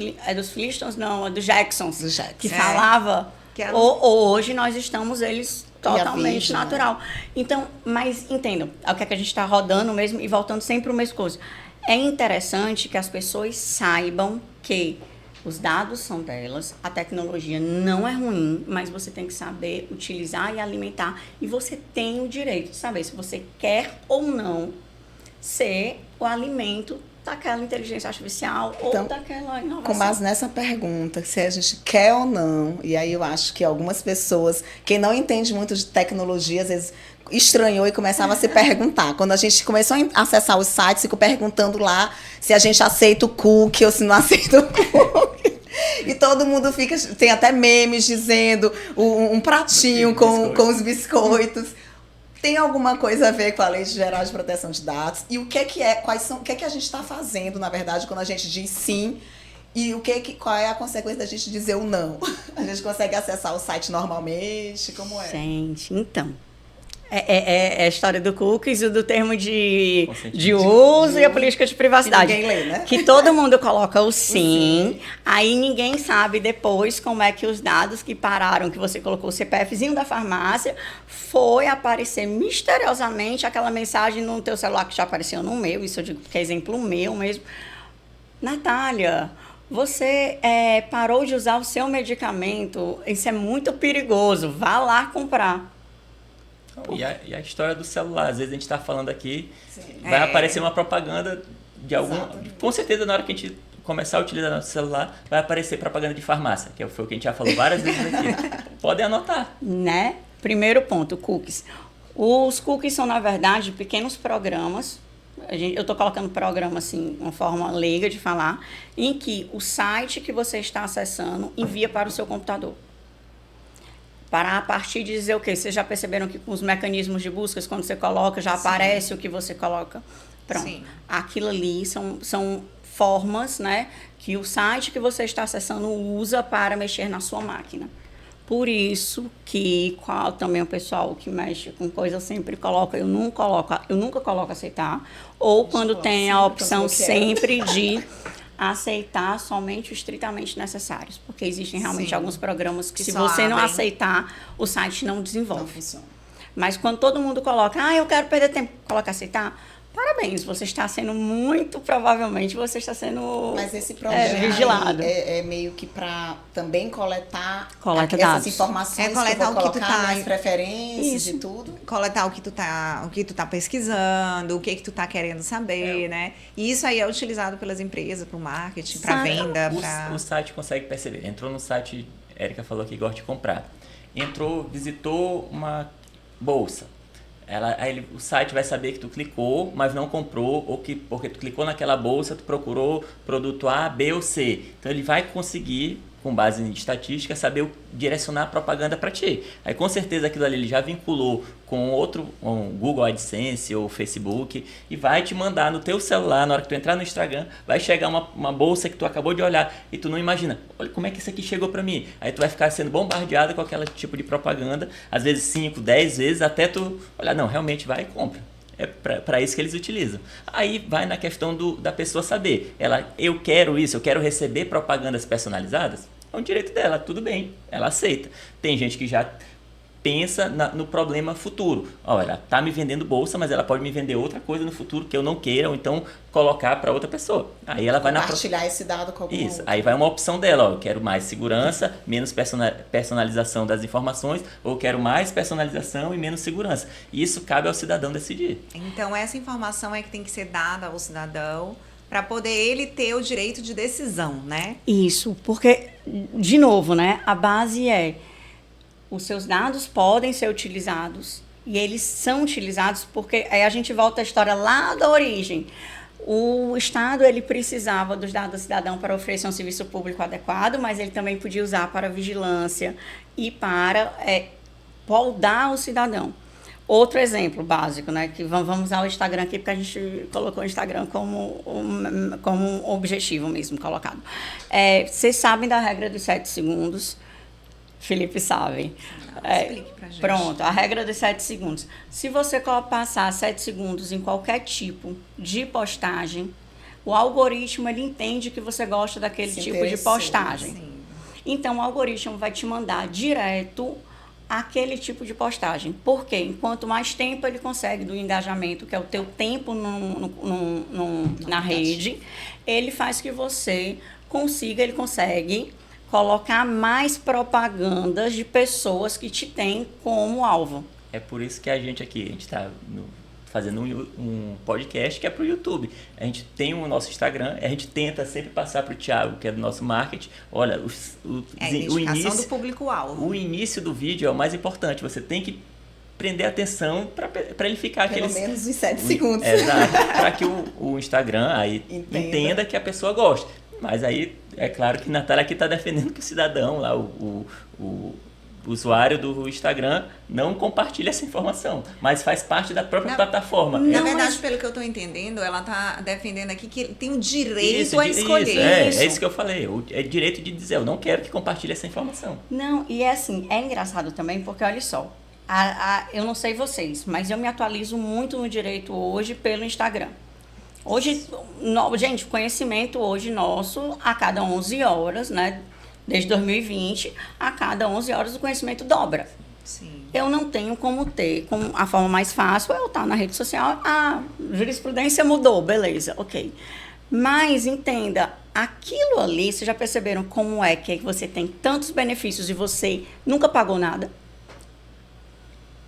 Flintstones, não, dos Jacksons, que falava. Hoje nós estamos eles totalmente natural. Então, mas entendam, é o que a gente está rodando mesmo e voltando sempre para a mesma coisa. É interessante que as pessoas saibam que os dados são delas, a tecnologia não é ruim, mas você tem que saber utilizar e alimentar. E você tem o direito de saber se você quer ou não ser o alimento daquela inteligência artificial ou daquela inovação. Com base nessa pergunta, se a gente quer ou não, e aí eu acho que algumas pessoas, quem não entende muito de tecnologia, às vezes estranhou e começava a se perguntar. Quando a gente começou a acessar os sites, ficou perguntando lá se a gente aceita o cookie ou se não aceita o cookie. E todo mundo fica... Tem até memes dizendo um pratinho com os biscoitos. Tem alguma coisa a ver com a Lei Geral de Proteção de Dados? E o que é que a gente está fazendo, na verdade, quando a gente diz sim? E qual é a consequência da gente dizer o não? A gente consegue acessar o site normalmente? Como é? Gente, então... É a história do cookies e do termo de uso e a política de privacidade. Que ninguém lê, né? Que todo mundo coloca o sim, aí ninguém sabe depois como é que os dados que pararam, que você colocou o CPFzinho da farmácia, foi aparecer misteriosamente aquela mensagem no teu celular que já apareceu no meu, isso eu digo que é exemplo meu mesmo. Natália, você parou de usar o seu medicamento, isso é muito perigoso, vá lá comprar. E a história do celular, às vezes a gente está falando aqui, vai aparecer uma propaganda de algum... Exatamente. Com certeza, na hora que a gente começar a utilizar nosso celular, vai aparecer propaganda de farmácia, que foi o que a gente já falou várias vezes aqui. Podem anotar. Né? Primeiro ponto, cookies. Os cookies são, na verdade, pequenos programas. Eu estou colocando programa, assim, uma forma leiga de falar, em que o site que você está acessando envia para o seu computador. Para a partir de dizer o quê? Vocês já perceberam que com os mecanismos de buscas, quando você coloca, já aparece o que você coloca? Pronto. Sim. Aquilo ali são formas, né, que o site que você está acessando usa para mexer na sua máquina. Por isso que também o pessoal que mexe com coisa sempre coloca, eu nunca coloco aceitar, ou quando tem a opção sempre de aceitar somente os estritamente necessários, porque existem realmente alguns programas que se você não aceitar, o site não desenvolve. Não funciona. Mas quando todo mundo coloca, eu quero perder tempo, coloca aceitar, parabéns, você está sendo provavelmente você está sendo Mas esse programa vigilado. É meio que para também coletar essas dados. Informações, coletar que eu vou o que tu colocar nas preferências de tudo. Coletar o que tu tá pesquisando, o que tu tá querendo saber, né? E isso aí é utilizado pelas empresas, para o marketing, para venda. O site consegue perceber. Entrou no site, Érica falou que gosta de comprar. Visitou uma bolsa. O site vai saber que tu clicou, mas não comprou, ou que porque tu clicou naquela bolsa, tu procurou produto A, B ou C. Então ele vai conseguir, com base em estatística, saber direcionar a propaganda para ti. Aí com certeza aquilo ali ele já vinculou com um Google AdSense ou Facebook e vai te mandar no teu celular, na hora que tu entrar no Instagram, vai chegar uma bolsa que tu acabou de olhar e tu não imagina, olha como é que isso aqui chegou para mim. Aí tu vai ficar sendo bombardeado com aquele tipo de propaganda, às vezes 5, 10 vezes, até tu olhar, não, realmente vai e compra. É para isso que eles utilizam. Aí vai na questão da pessoa saber. Eu quero isso, eu quero receber propagandas personalizadas. É um direito dela, tudo bem, ela aceita. Tem gente que já pensa no problema futuro. Ela está me vendendo bolsa, mas ela pode me vender outra coisa no futuro que eu não queira, ou então colocar para outra pessoa. Aí ela vai compartilhar esse dado com algum outro. Aí vai uma opção dela, eu quero mais segurança, menos personalização das informações, ou quero mais personalização e menos segurança. E isso cabe ao cidadão decidir. Então essa informação é que tem que ser dada ao cidadão para poder ele ter o direito de decisão, né? Isso, porque, de novo, né, a base os seus dados podem ser utilizados e eles são utilizados porque aí a gente volta à história lá da origem. O Estado ele precisava dos dados do cidadão para oferecer um serviço público adequado, mas ele também podia usar para vigilância e para poldar o cidadão. Outro exemplo básico, né, que vamos usar o Instagram aqui porque a gente colocou o Instagram como um objetivo mesmo colocado. Vocês sabem da regra dos 7 segundos? Felipe sabe. Explique pra gente. Pronto, a regra dos 7 segundos. Se você passar 7 segundos em qualquer tipo de postagem, o algoritmo ele entende que você gosta daquele tipo de postagem. Sim. Então, o algoritmo vai te mandar direto aquele tipo de postagem. Por quê? Enquanto mais tempo ele consegue do engajamento, que é o teu tempo na rede, ele faz que você consegue colocar mais propagandas de pessoas que te têm como alvo. É por isso que a gente aqui, está fazendo um podcast que é para o YouTube. A gente tem o nosso Instagram, a gente tenta sempre passar para o Thiago, que é do nosso marketing. Olha, a identificação do público-alvo. O início do vídeo é o mais importante. Você tem que prender a atenção para ele ficar pelo menos uns 7 segundos. Exato. Para que o Instagram aí entenda que a pessoa gosta. Mas aí, é claro que Natália aqui está defendendo que o cidadão lá, o usuário do Instagram não compartilha essa informação, mas faz parte da própria plataforma. Na verdade, pelo que eu estou entendendo, ela está defendendo aqui que tem o direito a escolher. É isso que eu falei. É direito de dizer, eu não quero que compartilhe essa informação. Não, e assim, é engraçado também, porque olha só, eu não sei vocês, mas eu me atualizo muito no direito hoje pelo Instagram. Hoje, gente, conhecimento hoje nosso, a cada 11 horas, né? Desde 2020, a cada 11 horas o conhecimento dobra. Sim. Eu não tenho como a forma mais fácil é eu estar na rede social, a jurisprudência mudou, beleza, ok. Mas entenda, aquilo ali, vocês já perceberam como é que você tem tantos benefícios e você nunca pagou nada?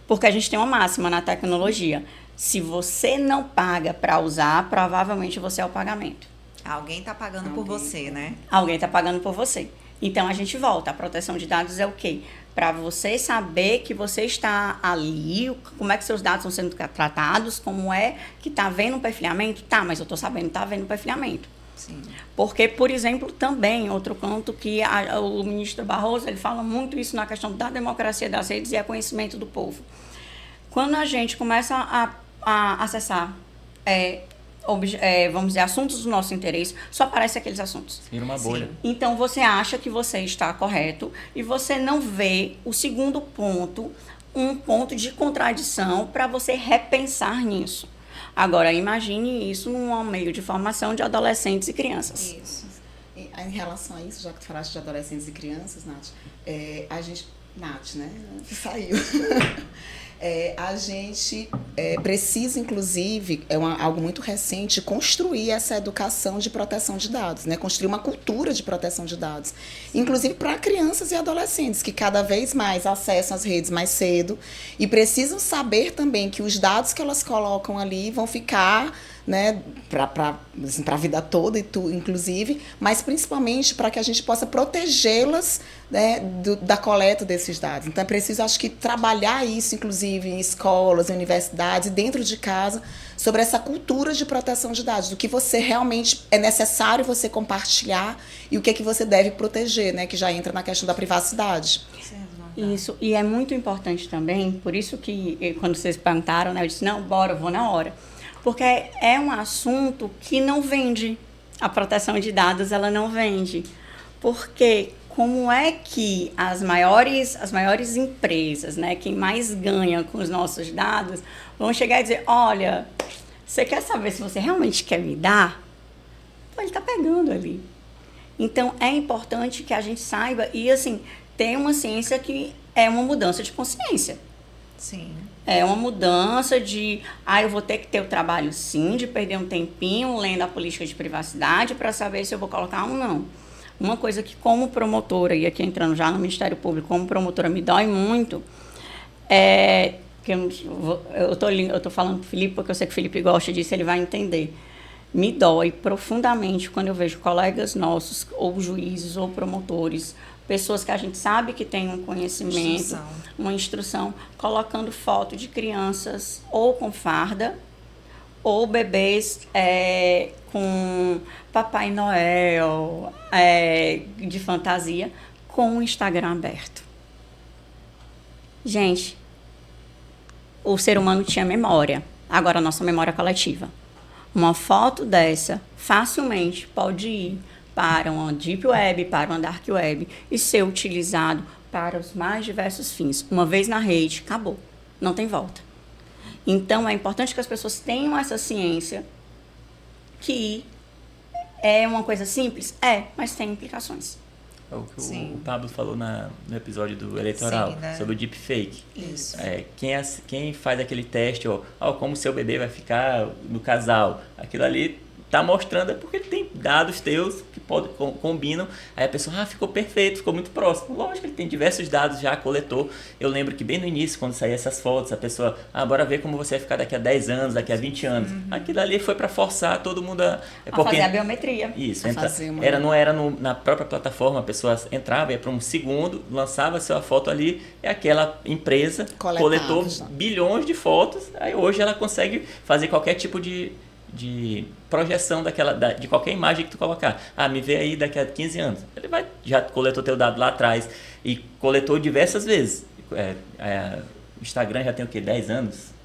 Porque a gente tem uma máxima na tecnologia. Se você não paga para usar, provavelmente você é o pagamento. Alguém está pagando por você, né? Alguém está pagando por você. Então, a gente volta. A proteção de dados é o quê? Para você saber que você está ali, como é que seus dados estão sendo tratados, como é que está havendo um perfilhamento. Tá, mas eu estou sabendo que está havendo um perfilhamento. Sim. Porque, por exemplo, também, outro canto que o ministro Barroso, ele fala muito isso na questão da democracia das redes e a conhecimento do povo. Quando a gente começa a acessar, vamos dizer, assuntos do nosso interesse, só aparecem aqueles assuntos. Vira uma bolha. Então, você acha que você está correto e você não vê o segundo ponto, um ponto de contradição para você repensar nisso. Agora, imagine isso num meio de formação de adolescentes e crianças. Isso. E, em relação a isso, já que tu falaste de adolescentes e crianças, Nath, a gente... Nath, né? Saiu. A gente precisa, inclusive, algo muito recente, construir essa educação de proteção de dados, né? Construir uma cultura de proteção de dados, inclusive para crianças e adolescentes, que cada vez mais acessam as redes mais cedo e precisam saber também que os dados que elas colocam ali vão ficar, né, para a vida toda, inclusive, mas principalmente para que a gente possa protegê-las, né, da coleta desses dados. Então é preciso, acho que, trabalhar isso, inclusive, em escolas, em universidades, dentro de casa, sobre essa cultura de proteção de dados, do que você realmente é necessário você compartilhar e o que é que você deve proteger, né, que já entra na questão da privacidade. Isso, e é muito importante também, por isso que, quando vocês perguntaram, né, eu disse, não, bora, eu vou na hora. Porque é um assunto que não vende. A proteção de dados, ela não vende. Porque como é que as maiores empresas, né, quem mais ganha com os nossos dados, vão chegar e dizer, olha, você quer saber se você realmente quer me dar? Pô, ele está pegando ali. Então, é importante que a gente saiba, e assim, tem uma ciência que é uma mudança de consciência. Sim. É uma mudança de, eu vou ter que ter o trabalho sim, de perder um tempinho lendo a política de privacidade para saber se eu vou colocar ou não. Uma coisa que, como promotora, e aqui entrando já no Ministério Público, como promotora, me dói muito, que eu tô falando pro Felipe, porque eu sei que o Felipe gosta disso, ele vai entender. Me dói profundamente quando eu vejo colegas nossos, ou juízes, ou promotores, pessoas que a gente sabe que tem um conhecimento, uma instrução, colocando foto de crianças ou com farda, ou bebês com Papai Noel, de fantasia, com o Instagram aberto. Gente, o ser humano tinha memória, agora a nossa memória é coletiva. Uma foto dessa facilmente pode ir para uma deep web, para uma dark web e ser utilizado para os mais diversos fins. Uma vez na rede, acabou. Não tem volta. Então, é importante que as pessoas tenham essa ciência que é uma coisa simples? Mas tem implicações. É o que o Pablo falou no episódio do eleitoral, né? Sobre o deepfake. Isso. Quem faz aquele teste, como seu bebê vai ficar no casal, aquilo ali está mostrando porque tem dados teus que combinam, aí a pessoa, ficou perfeito, ficou muito próximo. Lógico que ele tem diversos dados já, coletou. Eu lembro que bem no início, quando saía essas fotos, a pessoa, bora ver como você vai ficar daqui a 10 anos, daqui a 20 anos. Aquilo ali foi para forçar todo mundo a fazer a biometria. Isso, não era na própria plataforma, a pessoa entrava, ia para um segundo, lançava a sua foto ali, e aquela empresa coletou bilhões de fotos, aí hoje ela consegue fazer qualquer tipo de projeção de qualquer imagem que tu colocar. Me vê aí daqui a 15 anos. Ele já coletou teu dado lá atrás e coletou diversas vezes. O Instagram já tem o quê? 10 anos?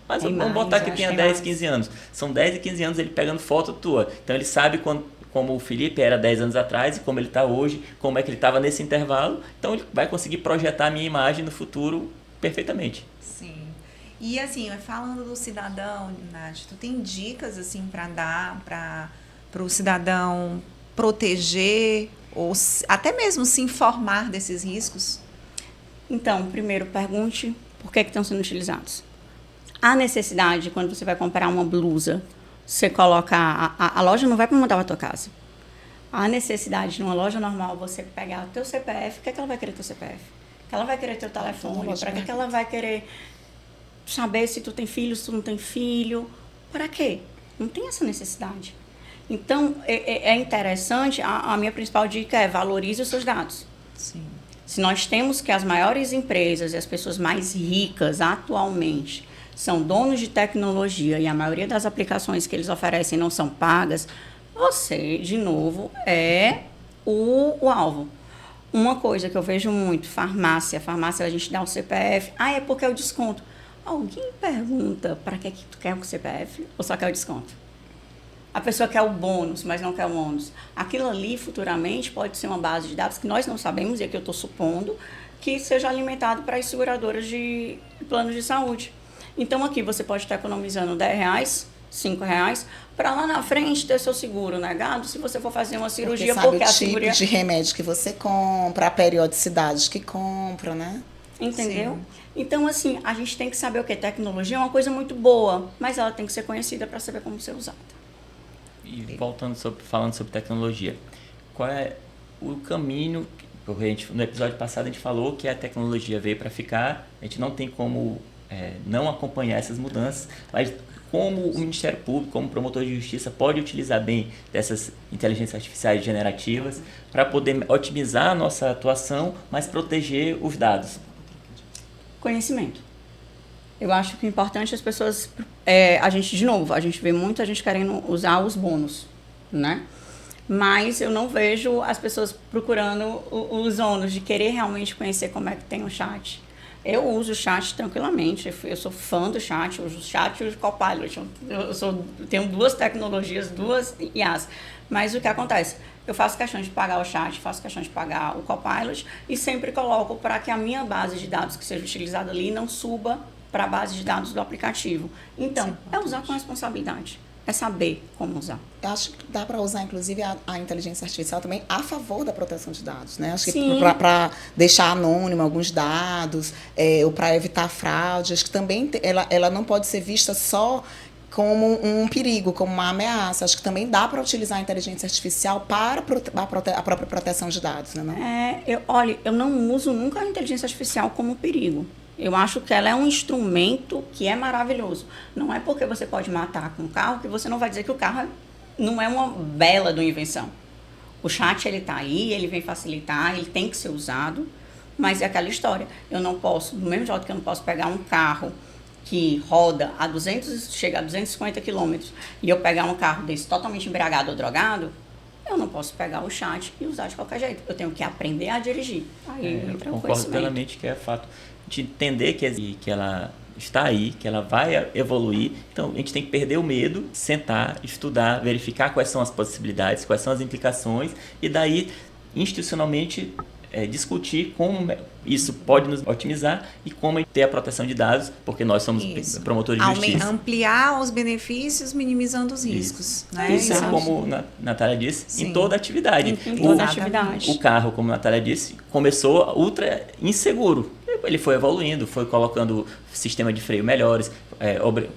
Mas vamos botar que tenha 10, 15 anos. São 10 e 15 anos ele pegando foto tua. Então ele sabe como o Felipe era 10 anos atrás e como ele está hoje, como é que ele estava nesse intervalo. Então ele vai conseguir projetar a minha imagem no futuro perfeitamente. Sim. E assim, falando do cidadão, Nath, tu tem dicas assim para dar para o cidadão proteger ou até mesmo se informar desses riscos? Então, primeiro pergunte por que estão sendo utilizados. Há necessidade, quando você vai comprar uma blusa, você coloca... A loja não vai para montar a tua casa. Há necessidade, numa loja normal, você pegar o teu CPF. O que é que ela vai querer teu CPF? Que ela vai querer teu telefone? Para que ela vai querer saber se tu tem filho, se tu não tem filho? Para quê? Não tem essa necessidade. Então, é interessante, a minha principal dica é valorize os seus dados. Sim. Se nós temos que as maiores empresas e as pessoas mais ricas atualmente são donos de tecnologia e a maioria das aplicações que eles oferecem não são pagas, você, de novo, é o alvo. Uma coisa que eu vejo muito, farmácia a gente dá o CPF, é porque é o desconto. Alguém pergunta para que tu quer o CPF ou só quer o desconto? A pessoa quer o bônus, mas não quer o ônus. Aquilo ali, futuramente, pode ser uma base de dados que nós não sabemos, e aqui eu estou supondo, que seja alimentado para as seguradoras de planos de saúde. Então, aqui você pode estar economizando R$10, R$5, para lá na frente ter seu seguro negado se você for fazer uma cirurgia. Porque sabe o tipo de remédio que você compra, a periodicidade que compra, né? Entendeu? Sim. Então, assim, a gente tem que saber o que tecnologia é uma coisa muito boa, mas ela tem que ser conhecida para saber como ser usada. E falando sobre tecnologia, qual é o caminho? No episódio passado a gente falou que a tecnologia veio para ficar, a gente não tem como não acompanhar essas mudanças, mas como o Ministério Público, como promotor de justiça, pode utilizar bem dessas inteligências artificiais generativas para poder otimizar a nossa atuação, mas proteger os dados? Conhecimento. Eu acho que é importante as pessoas... a gente vê muita gente querendo usar os bônus, né? Mas eu não vejo as pessoas procurando os ônus de querer realmente conhecer como é que tem o chat. Eu uso o chat tranquilamente, eu sou fã do chat, eu uso o chat e o Copilot. Tenho duas tecnologias, duas IAs. Mas o que acontece? Eu faço questão de pagar o chat, faço questão de pagar o Copilot e sempre coloco para que a minha base de dados que seja utilizada ali não suba para a base de dados do aplicativo. Então, é usar com responsabilidade. É saber como usar. Eu acho que dá para usar, inclusive, a inteligência artificial também a favor da proteção de dados, né? Acho que para deixar anônimo alguns dados, ou para evitar fraude, acho que também ela não pode ser vista só como um perigo, como uma ameaça. Acho que também dá para utilizar a inteligência artificial para a própria proteção de dados, né? Não? Eu não uso nunca a inteligência artificial como perigo. Eu acho que ela é um instrumento que é maravilhoso. Não é porque você pode matar com o carro que você não vai dizer que o carro não é uma bela de uma invenção. O chat, ele está aí, ele vem facilitar, ele tem que ser usado, mas é aquela história. Eu não posso, do mesmo jeito que eu não posso pegar um carro que roda chega a 250 quilômetros e eu pegar um carro desse totalmente embriagado ou drogado, eu não posso pegar o chat e usar de qualquer jeito. Eu tenho que aprender a dirigir. Aí entra o concordo conhecimento. plenamente que é fato de entender que ela está aí, que ela vai evoluir. Então, a gente tem que perder o medo, sentar, estudar, verificar quais são as possibilidades, quais são as implicações e daí, institucionalmente, discutir como isso pode nos otimizar e como ter a proteção de dados, porque nós somos promotores de justiça. Ampliar os benefícios, minimizando os riscos. Né? Isso, como a Natália disse, em toda atividade. Em toda atividade. O carro, como a Natália disse, começou ultra inseguro. Ele foi evoluindo, foi colocando sistema de freio melhores,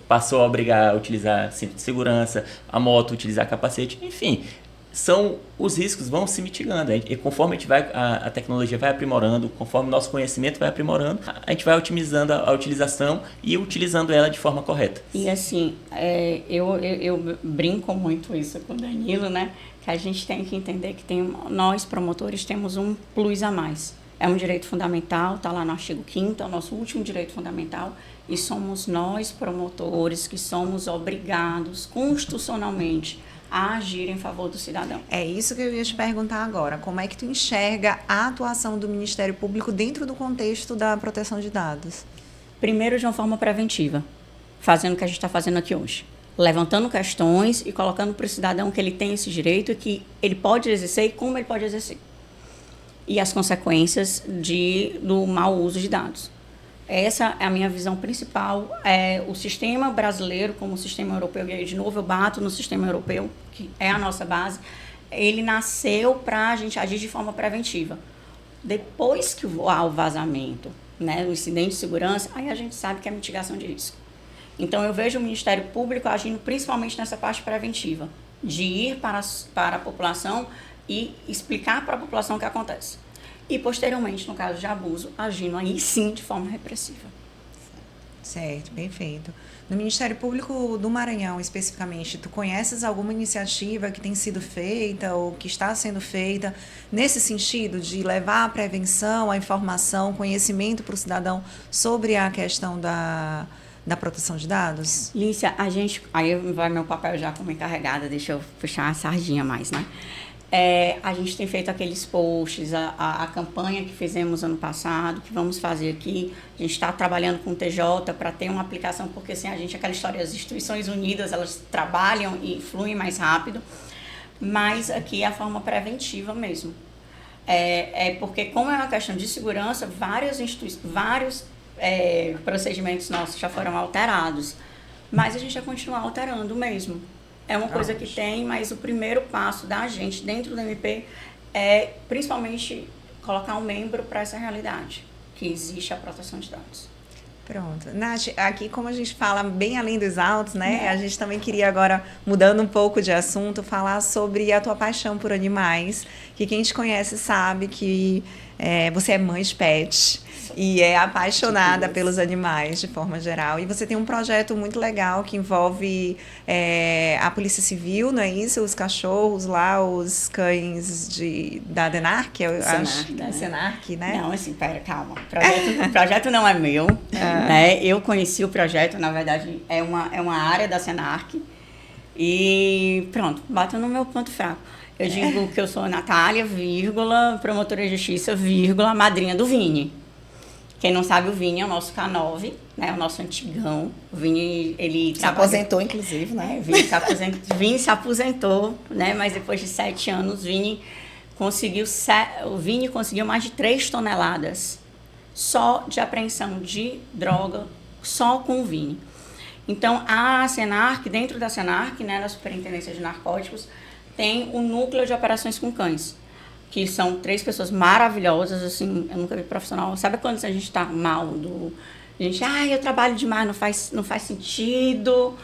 passou a obrigar a utilizar cinto de segurança, a moto utilizar capacete, enfim. os riscos vão se mitigando. E conforme a tecnologia vai aprimorando, conforme o nosso conhecimento vai aprimorando, a gente vai otimizando a utilização e utilizando ela de forma correta. E assim, eu brinco muito isso com o Danilo, né? Que a gente tem que entender que nós, promotores, temos um plus a mais. É um direito fundamental, está lá no artigo 5º, é o nosso último direito fundamental, e somos nós, promotores, que somos obrigados constitucionalmente a agir em favor do cidadão. É isso que eu ia te perguntar agora. Como é que tu enxerga a atuação do Ministério Público dentro do contexto da proteção de dados? Primeiro, de uma forma preventiva, fazendo o que a gente está fazendo aqui hoje. Levantando questões e colocando para o cidadão que ele tem esse direito e que ele pode exercer e como ele pode exercer. E as consequências do mau uso de dados. Essa é a minha visão principal. O sistema brasileiro, como o sistema europeu, e aí de novo eu bato no sistema europeu, que é a nossa base, ele nasceu para a gente agir de forma preventiva. Depois que há o vazamento, né, o incidente de segurança, aí a gente sabe que é mitigação de risco. Então eu vejo o Ministério Público agindo principalmente nessa parte preventiva, de ir para a população e explicar para a população o que acontece. E, posteriormente, no caso de abuso, agindo aí sim de forma repressiva. Certo, perfeito. No Ministério Público do Maranhão, especificamente, tu conheces alguma iniciativa que tem sido feita ou que está sendo feita nesse sentido de levar a prevenção, a informação, conhecimento para o cidadão sobre a questão da proteção de dados? Lícia, aí vai meu papel já como encarregada, deixa eu puxar a sardinha mais, né? A gente tem feito aqueles posts, a campanha que fizemos ano passado, que vamos fazer aqui. A gente está trabalhando com o TJ para ter uma aplicação, porque assim, aquela história, as instituições unidas, elas trabalham e fluem mais rápido, mas aqui é a forma preventiva mesmo. Porque como é uma questão de segurança, vários procedimentos nossos já foram alterados, mas a gente vai continuar alterando mesmo. É uma coisa que tem, mas o primeiro passo da gente dentro do MP é principalmente colocar um membro para essa realidade, que existe a proteção de dados. Pronto. Nath, aqui como a gente fala bem além dos autos, né? A gente também queria agora, mudando um pouco de assunto, falar sobre a tua paixão por animais, que quem te conhece sabe que você é mãe de pet e é apaixonada pelos animais de forma geral. E você tem um projeto muito legal que envolve a Polícia Civil, não é isso? Os cachorros lá, os cães da DENARC, eu acho. Né? Senarc, né? Não, assim, calma. O projeto não é meu. Né? Eu conheci o projeto, na verdade, é uma área da Senarc. E pronto, bato no meu ponto fraco. Eu digo que eu sou Natália, vírgula, promotora de justiça, vírgula, madrinha do Vini. Quem não sabe, o Vini é o nosso K9, né? O nosso antigão. O Vini, ele se aposentou, inclusive, né? Vini se aposentou, né? Mas depois de 7 anos, o Vini conseguiu mais de 3 toneladas só de apreensão de droga, só com o Vini. Então, a Senarc, dentro da Senarc, né, da Superintendência de Narcóticos, tem o núcleo de operações com cães, que são 3 pessoas maravilhosas, assim, eu nunca vi profissional. Sabe quando a gente está mal? Eu trabalho demais, não faz sentido.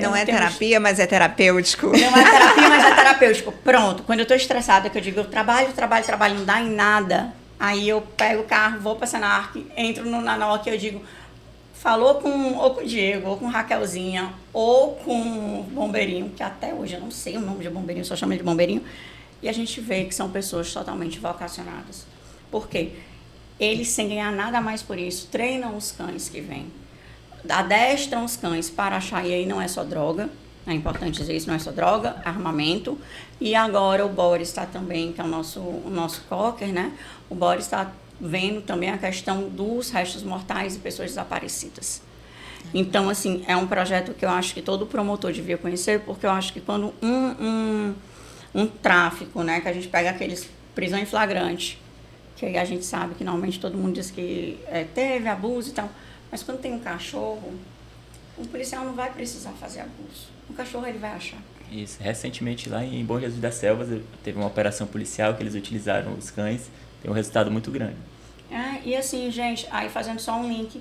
Não é terapia, mas é terapêutico. Não é terapia, mas é terapêutico. Pronto, quando eu estou estressada, que eu digo, eu trabalho, não dá em nada, aí eu pego o carro, vou para a Senarc, entro no Nanoc e eu digo, falou ou com o Diego, ou com Raquelzinha, ou com o Bombeirinho, que até hoje eu não sei o nome de Bombeirinho, só chamo ele de Bombeirinho, e a gente vê que são pessoas totalmente vocacionadas. Por quê? Eles, sem ganhar nada mais por isso, treinam os cães que vêm, adestram os cães para achar, e aí não é só droga, é importante dizer isso, não é só droga, armamento, e agora o Boris está também, que é o nosso cocker, né? O Boris está vendo também a questão dos restos mortais e pessoas desaparecidas. Então, assim, é um projeto que eu acho que todo promotor devia conhecer, porque eu acho que quando um tráfico, né, que a gente pega aqueles prisão em flagrante, que aí a gente sabe que normalmente todo mundo diz que teve abuso e tal, mas quando tem um cachorro, o policial não vai precisar fazer abuso. O cachorro ele vai achar. Isso. Recentemente, lá em Bom Jesus das Selvas, teve uma operação policial que eles utilizaram os cães. Tem um resultado muito grande. E assim, gente, aí fazendo só um link,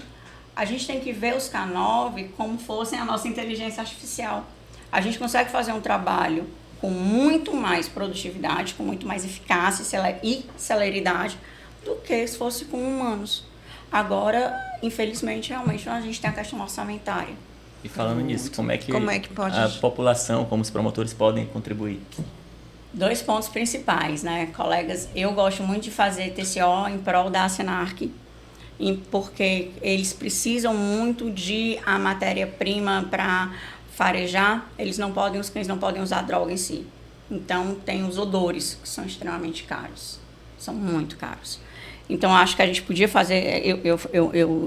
a gente tem que ver os K9 como fossem a nossa inteligência artificial. A gente consegue fazer um trabalho com muito mais produtividade, com muito mais eficácia e celeridade do que se fosse com humanos. Agora, infelizmente, realmente, a gente tem a questão orçamentária. E falando nisso, como é que pode a população, como os promotores podem contribuir? 2 pontos principais, né, colegas? Eu gosto muito de fazer TCO em prol da Senarc, porque eles precisam muito de a matéria-prima para farejar. Os cães não podem usar droga em si. Então, tem os odores, que são extremamente caros. São muito caros. Então, acho que a gente podia fazer...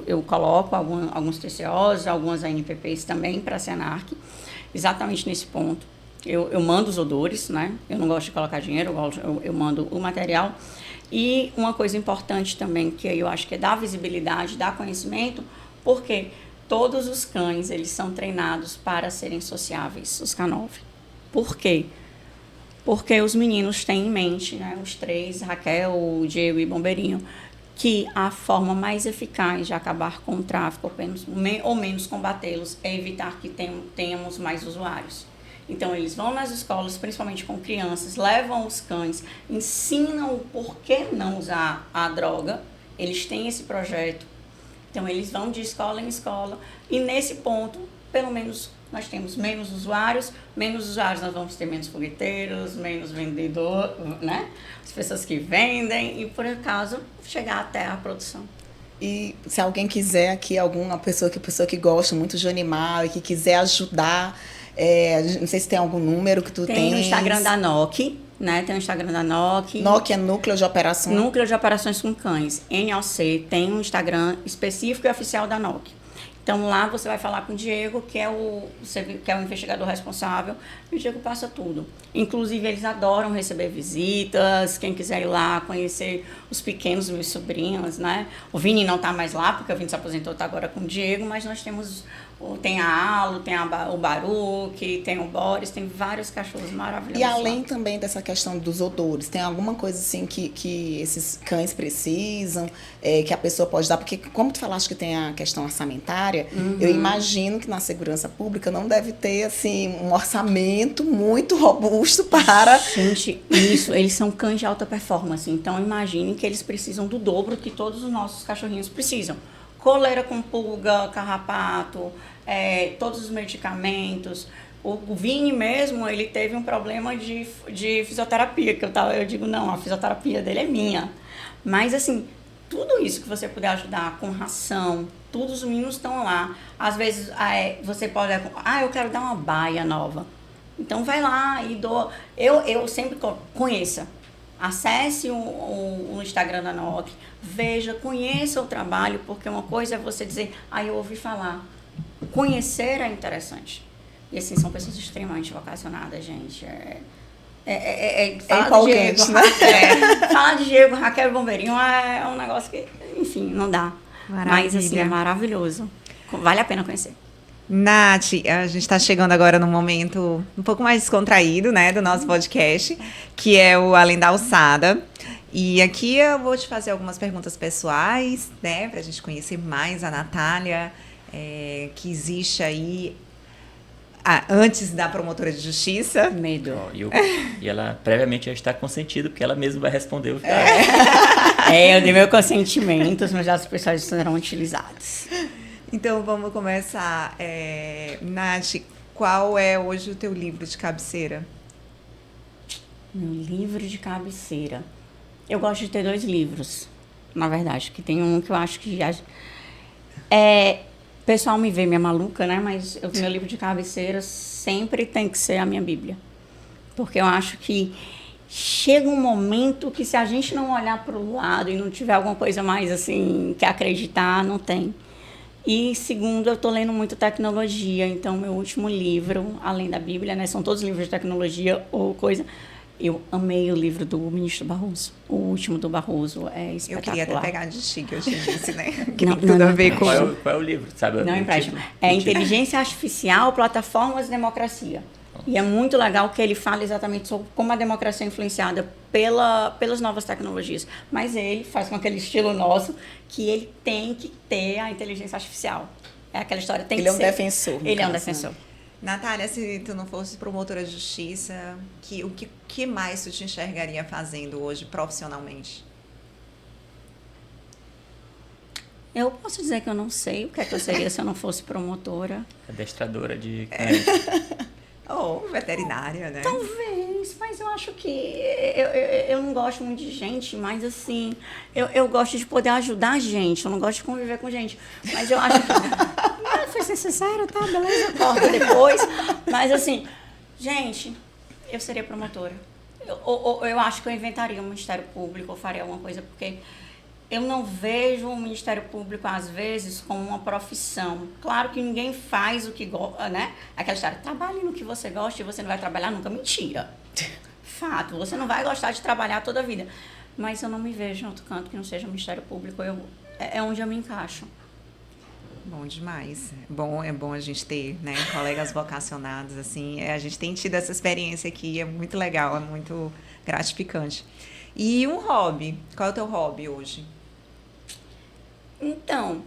Eu coloco alguns TCOs, algumas ANPPs também para a Senarc, exatamente nesse ponto. Eu mando os odores, né? Eu não gosto de colocar dinheiro, eu mando o material. E uma coisa importante também, que eu acho que é dar visibilidade, dar conhecimento, porque todos os cães, eles são treinados para serem sociáveis, os K9. Por quê? Porque os meninos têm em mente, né, os 3, Raquel, Diego e Bombeirinho, que a forma mais eficaz de acabar com o tráfico ou menos combatê-los é evitar que tenhamos mais usuários. Então, eles vão nas escolas, principalmente com crianças, levam os cães, ensinam o porquê não usar a droga. Eles têm esse projeto. Então, eles vão de escola em escola. E, nesse ponto, pelo menos, nós temos menos usuários nós vamos ter menos fogueteiros, menos vendedor, né? As pessoas que vendem e, por acaso, chegar até a produção. E se alguém quiser aqui, alguma pessoa que gosta muito de animal e que quiser ajudar, não sei se tem algum número que tu tens. Tem o Instagram da NOC, né? Tem o Instagram da NOC. NOC é Núcleo de Operações. Núcleo de Operações com Cães. NOC tem um Instagram específico e oficial da NOC. Então, lá você vai falar com o Diego, que é o investigador responsável, e o Diego passa tudo. Inclusive, eles adoram receber visitas, quem quiser ir lá conhecer os pequenos, meus sobrinhos, né? O Vini não está mais lá, porque o Vini se aposentou, está agora com o Diego, mas nós temos... Tem a Alo, tem o Baruque, tem o Boris, tem vários cachorros maravilhosos. E além também dessa questão dos odores, tem alguma coisa assim que esses cães precisam, que a pessoa pode dar? Porque como tu falaste que tem a questão orçamentária, eu imagino que na segurança pública não deve ter assim, um orçamento muito robusto para... Gente, isso, eles são cães de alta performance, então imagine que eles precisam do dobro que todos os nossos cachorrinhos precisam. Coleira com pulga, carrapato, todos os medicamentos. O Vini mesmo, ele teve um problema de fisioterapia, que eu digo, não, a fisioterapia dele é minha. Mas, assim, tudo isso que você puder ajudar com ração, todos os meninos estão lá. Às vezes, você pode... eu quero dar uma baia nova. Então, vai lá e doa. Eu sempre conheça. Acesse o Instagram da NOC, veja, conheça o trabalho, porque uma coisa é você dizer, eu ouvi falar. Conhecer é interessante. E assim, são pessoas extremamente vocacionadas, gente. Fala de Diego, né? Falar de Diego, Raquel e Bombeirinho é um negócio que, enfim, não dá. Maravilha. Mas assim, é maravilhoso. Vale a pena conhecer. Nath, a gente está chegando agora num momento um pouco mais descontraído, né, do nosso podcast, que é o Além da Alçada. E aqui eu vou te fazer algumas perguntas pessoais, né, para a gente conhecer mais a Natália, que existe aí antes da promotora de justiça. Medo. E ela previamente já está consentida, porque ela mesma vai responder o que eu dei meu consentimento, os meus dados pessoais serão utilizados. Então, vamos começar. Nath, qual é hoje o teu livro de cabeceira? Meu livro de cabeceira. Eu gosto de ter 2 livros, na verdade, que tem um que eu acho que já... O pessoal me vê minha maluca, né? Mas o meu livro de cabeceira sempre tem que ser a minha Bíblia. Porque eu acho que chega um momento que se a gente não olhar para o lado e não tiver alguma coisa mais assim, que acreditar, não tem. E segundo, eu estou lendo muito tecnologia, então meu último livro, além da Bíblia, né, são todos livros de tecnologia ou coisa. Eu amei o livro do ministro Barroso. O último do Barroso é espetacular. Eu queria até pegar de chique, eu te disse, né? Que não, tudo a ver com... Qual é o livro, sabe? Não empréstimo. Inteligência Artificial, Plataformas e Democracia. E é muito legal que ele fala exatamente sobre como a democracia é influenciada pelas novas tecnologias. Mas ele faz com aquele estilo nosso que ele tem que ter a inteligência artificial. É aquela história, tem que ser. Ele é um defensor. Ele é um defensor. Natália, se tu não fosse promotora de justiça, o que mais tu te enxergaria fazendo hoje profissionalmente? Eu posso dizer que eu não sei o que é que eu seria se eu não fosse promotora. Adestradora de cães. Ou veterinária, né? Talvez, mas eu acho que eu não gosto muito de gente, mas assim, eu gosto de poder ajudar a gente, eu não gosto de conviver com gente. Mas eu acho que. Foi necessário, tá? Beleza, corta depois. Mas assim, gente, eu seria promotora. Eu acho que eu inventaria um Ministério Público, ou faria alguma coisa, porque eu não vejo o Ministério Público, às vezes, como uma profissão. Claro que ninguém faz o que gosta, né? Aquela história, trabalhe no que você gosta e você não vai trabalhar nunca. Mentira. Fato, você não vai gostar de trabalhar toda a vida. Mas eu não me vejo em outro canto que não seja o Ministério Público. É onde eu me encaixo. Bom demais. É bom a gente ter, né, colegas vocacionados, assim. A gente tem tido essa experiência aqui, é muito legal, é muito gratificante. E um hobby. Qual é o teu hobby hoje? Então,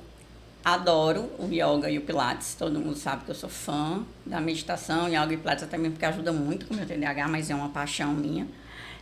adoro o yoga e o pilates. Todo mundo sabe que eu sou fã da meditação, yoga e pilates também, porque ajuda muito com o meu TDAH, mas é uma paixão minha.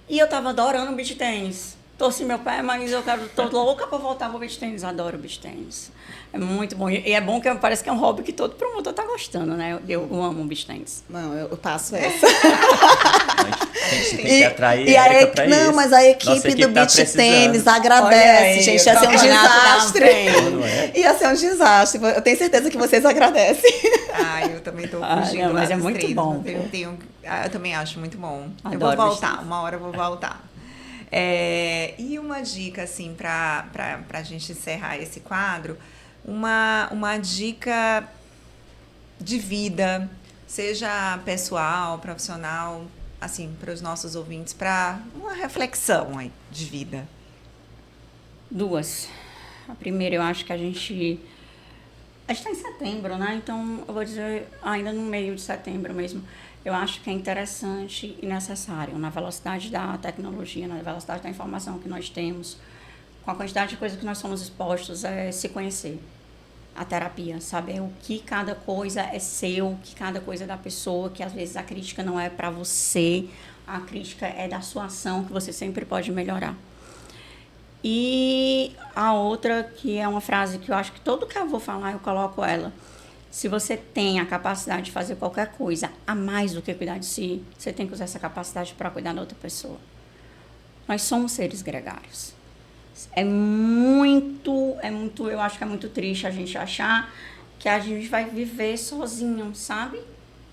E eu tava adorando o beach tênis. Torci meu pé, mas tô louca pra voltar pro beach tênis. Adoro beach tênis. É muito bom. E é bom que parece que é um hobby que todo promotor tá gostando, né? Eu amo o beach tênis. Não, eu passo essa. A gente tem que atrair Érica pra isso. Não, mas a equipe do beach tênis agradece, aí, gente. Ia ser um desastre. É? Ia ser um desastre. Eu tenho certeza que vocês agradecem. Eu também tô fugindo mas lá é dos muito treinos, bom. Eu também acho muito bom. Adoro eu vou voltar, beach-tênis. uma hora eu vou voltar. E uma dica, assim, pra gente encerrar esse quadro, uma dica de vida, seja pessoal, profissional, assim, para os nossos ouvintes, para uma reflexão aí de vida. Duas. A primeira, eu acho que a gente está em setembro, né? Então, eu vou dizer, ainda no meio de setembro mesmo, eu acho que é interessante e necessário, na velocidade da tecnologia, na velocidade da informação que nós temos, com a quantidade de coisas que nós somos expostos, é se conhecer. A terapia, saber o que cada coisa é seu, o que cada coisa é da pessoa, que às vezes a crítica não é para você, a crítica é da sua ação, que você sempre pode melhorar. E a outra, que é uma frase que eu acho que todo que eu vou falar, eu coloco ela. Se você tem a capacidade de fazer qualquer coisa a mais do que cuidar de si, você tem que usar essa capacidade para cuidar da outra pessoa. Nós somos seres gregários. É muito, eu acho que é muito triste a gente achar que a gente vai viver sozinho, sabe?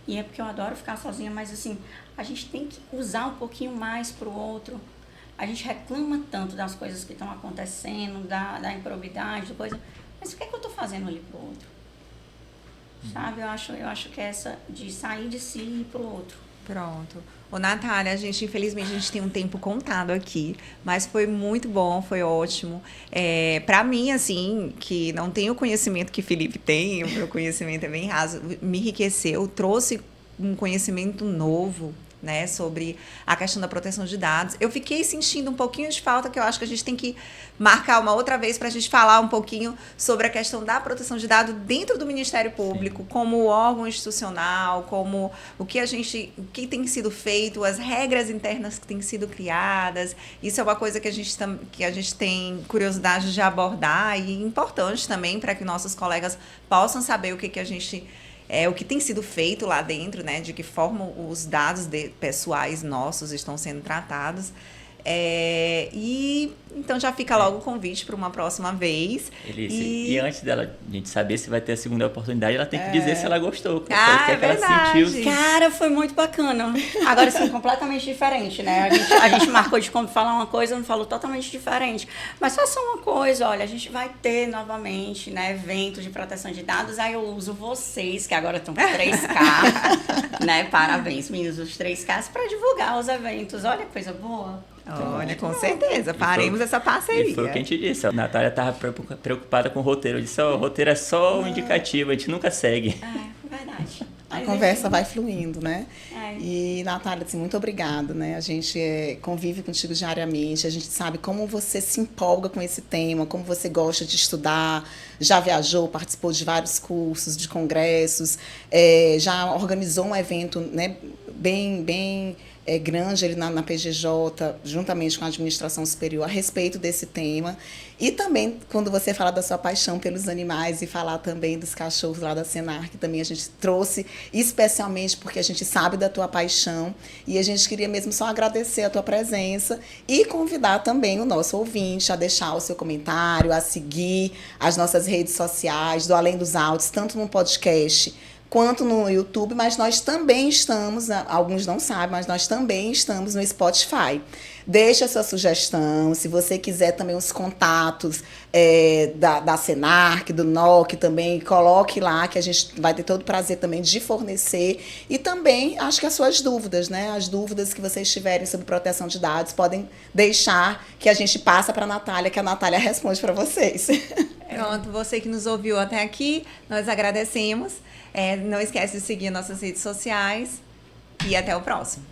E é porque eu adoro ficar sozinha, mas assim, a gente tem que usar um pouquinho mais pro outro. A gente reclama tanto das coisas que estão acontecendo, da improbidade, da coisa, mas o que é que eu tô fazendo ali pro outro? Sabe? Eu acho que é essa de sair de si e ir pro outro. Pronto. Ô, Natália, infelizmente, a gente tem um tempo contado aqui, mas foi muito bom, foi ótimo. Para mim, assim, que não tenho o conhecimento que Felipe tem, o meu conhecimento é bem raso, me enriqueceu, trouxe um conhecimento novo, né, sobre a questão da proteção de dados. Eu fiquei sentindo um pouquinho de falta, que eu acho que a gente tem que marcar uma outra vez para a gente falar um pouquinho sobre a questão da proteção de dados dentro do Ministério Público, Sim. como órgão institucional, como o que tem sido feito, as regras internas que têm sido criadas. Isso é uma coisa que a gente tem curiosidade de abordar e importante também para que nossos colegas possam saber o que a gente... o que tem sido feito lá dentro, né? De que forma os dados pessoais nossos estão sendo tratados. E então já fica logo o convite para uma próxima vez. E antes dela a gente saber se vai ter a segunda oportunidade, ela tem que dizer se ela gostou. O que é ela sentiu. Cara, foi muito bacana. Agora, sim, completamente diferente, né? A gente marcou de como falar uma coisa, não falou totalmente diferente. Mas só uma coisa, olha, a gente vai ter novamente, né, eventos de proteção de dados. Aí eu uso vocês, que agora estão com 3K, né? Parabéns, meninos, os 3Ks, para divulgar os eventos. Olha que coisa boa. Olha, com certeza, faremos essa parceria. E foi o que a gente disse, a Natália estava preocupada com o roteiro. Eu disse, o roteiro é só um indicativo, a gente nunca segue. Verdade. A conversa vai fluindo, né? E, Natália, assim, muito obrigada, né? A gente convive contigo diariamente, a gente sabe como você se empolga com esse tema, como você gosta de estudar, já viajou, participou de vários cursos, de congressos, já organizou um evento, né, bem grande ali na PGJ, juntamente com a administração superior, a respeito desse tema. E também, quando você fala da sua paixão pelos animais e falar também dos cachorros lá da Senar, que também a gente trouxe, especialmente porque a gente sabe da tua paixão, e a gente queria mesmo só agradecer a tua presença e convidar também o nosso ouvinte a deixar o seu comentário, a seguir as nossas redes sociais, do Além dos Autos, tanto no podcast quanto no YouTube, mas nós também estamos, alguns não sabem, mas nós também estamos no Spotify. Deixe a sua sugestão, se você quiser também os contatos da Senarc, do NOC também, coloque lá, que a gente vai ter todo o prazer também de fornecer. E também, acho que as suas dúvidas, né? As dúvidas que vocês tiverem sobre proteção de dados, podem deixar que a gente passa para a Natália, que a Natália responde para vocês. Pronto, você que nos ouviu até aqui, nós agradecemos. Não esquece de seguir nossas redes sociais e até o próximo.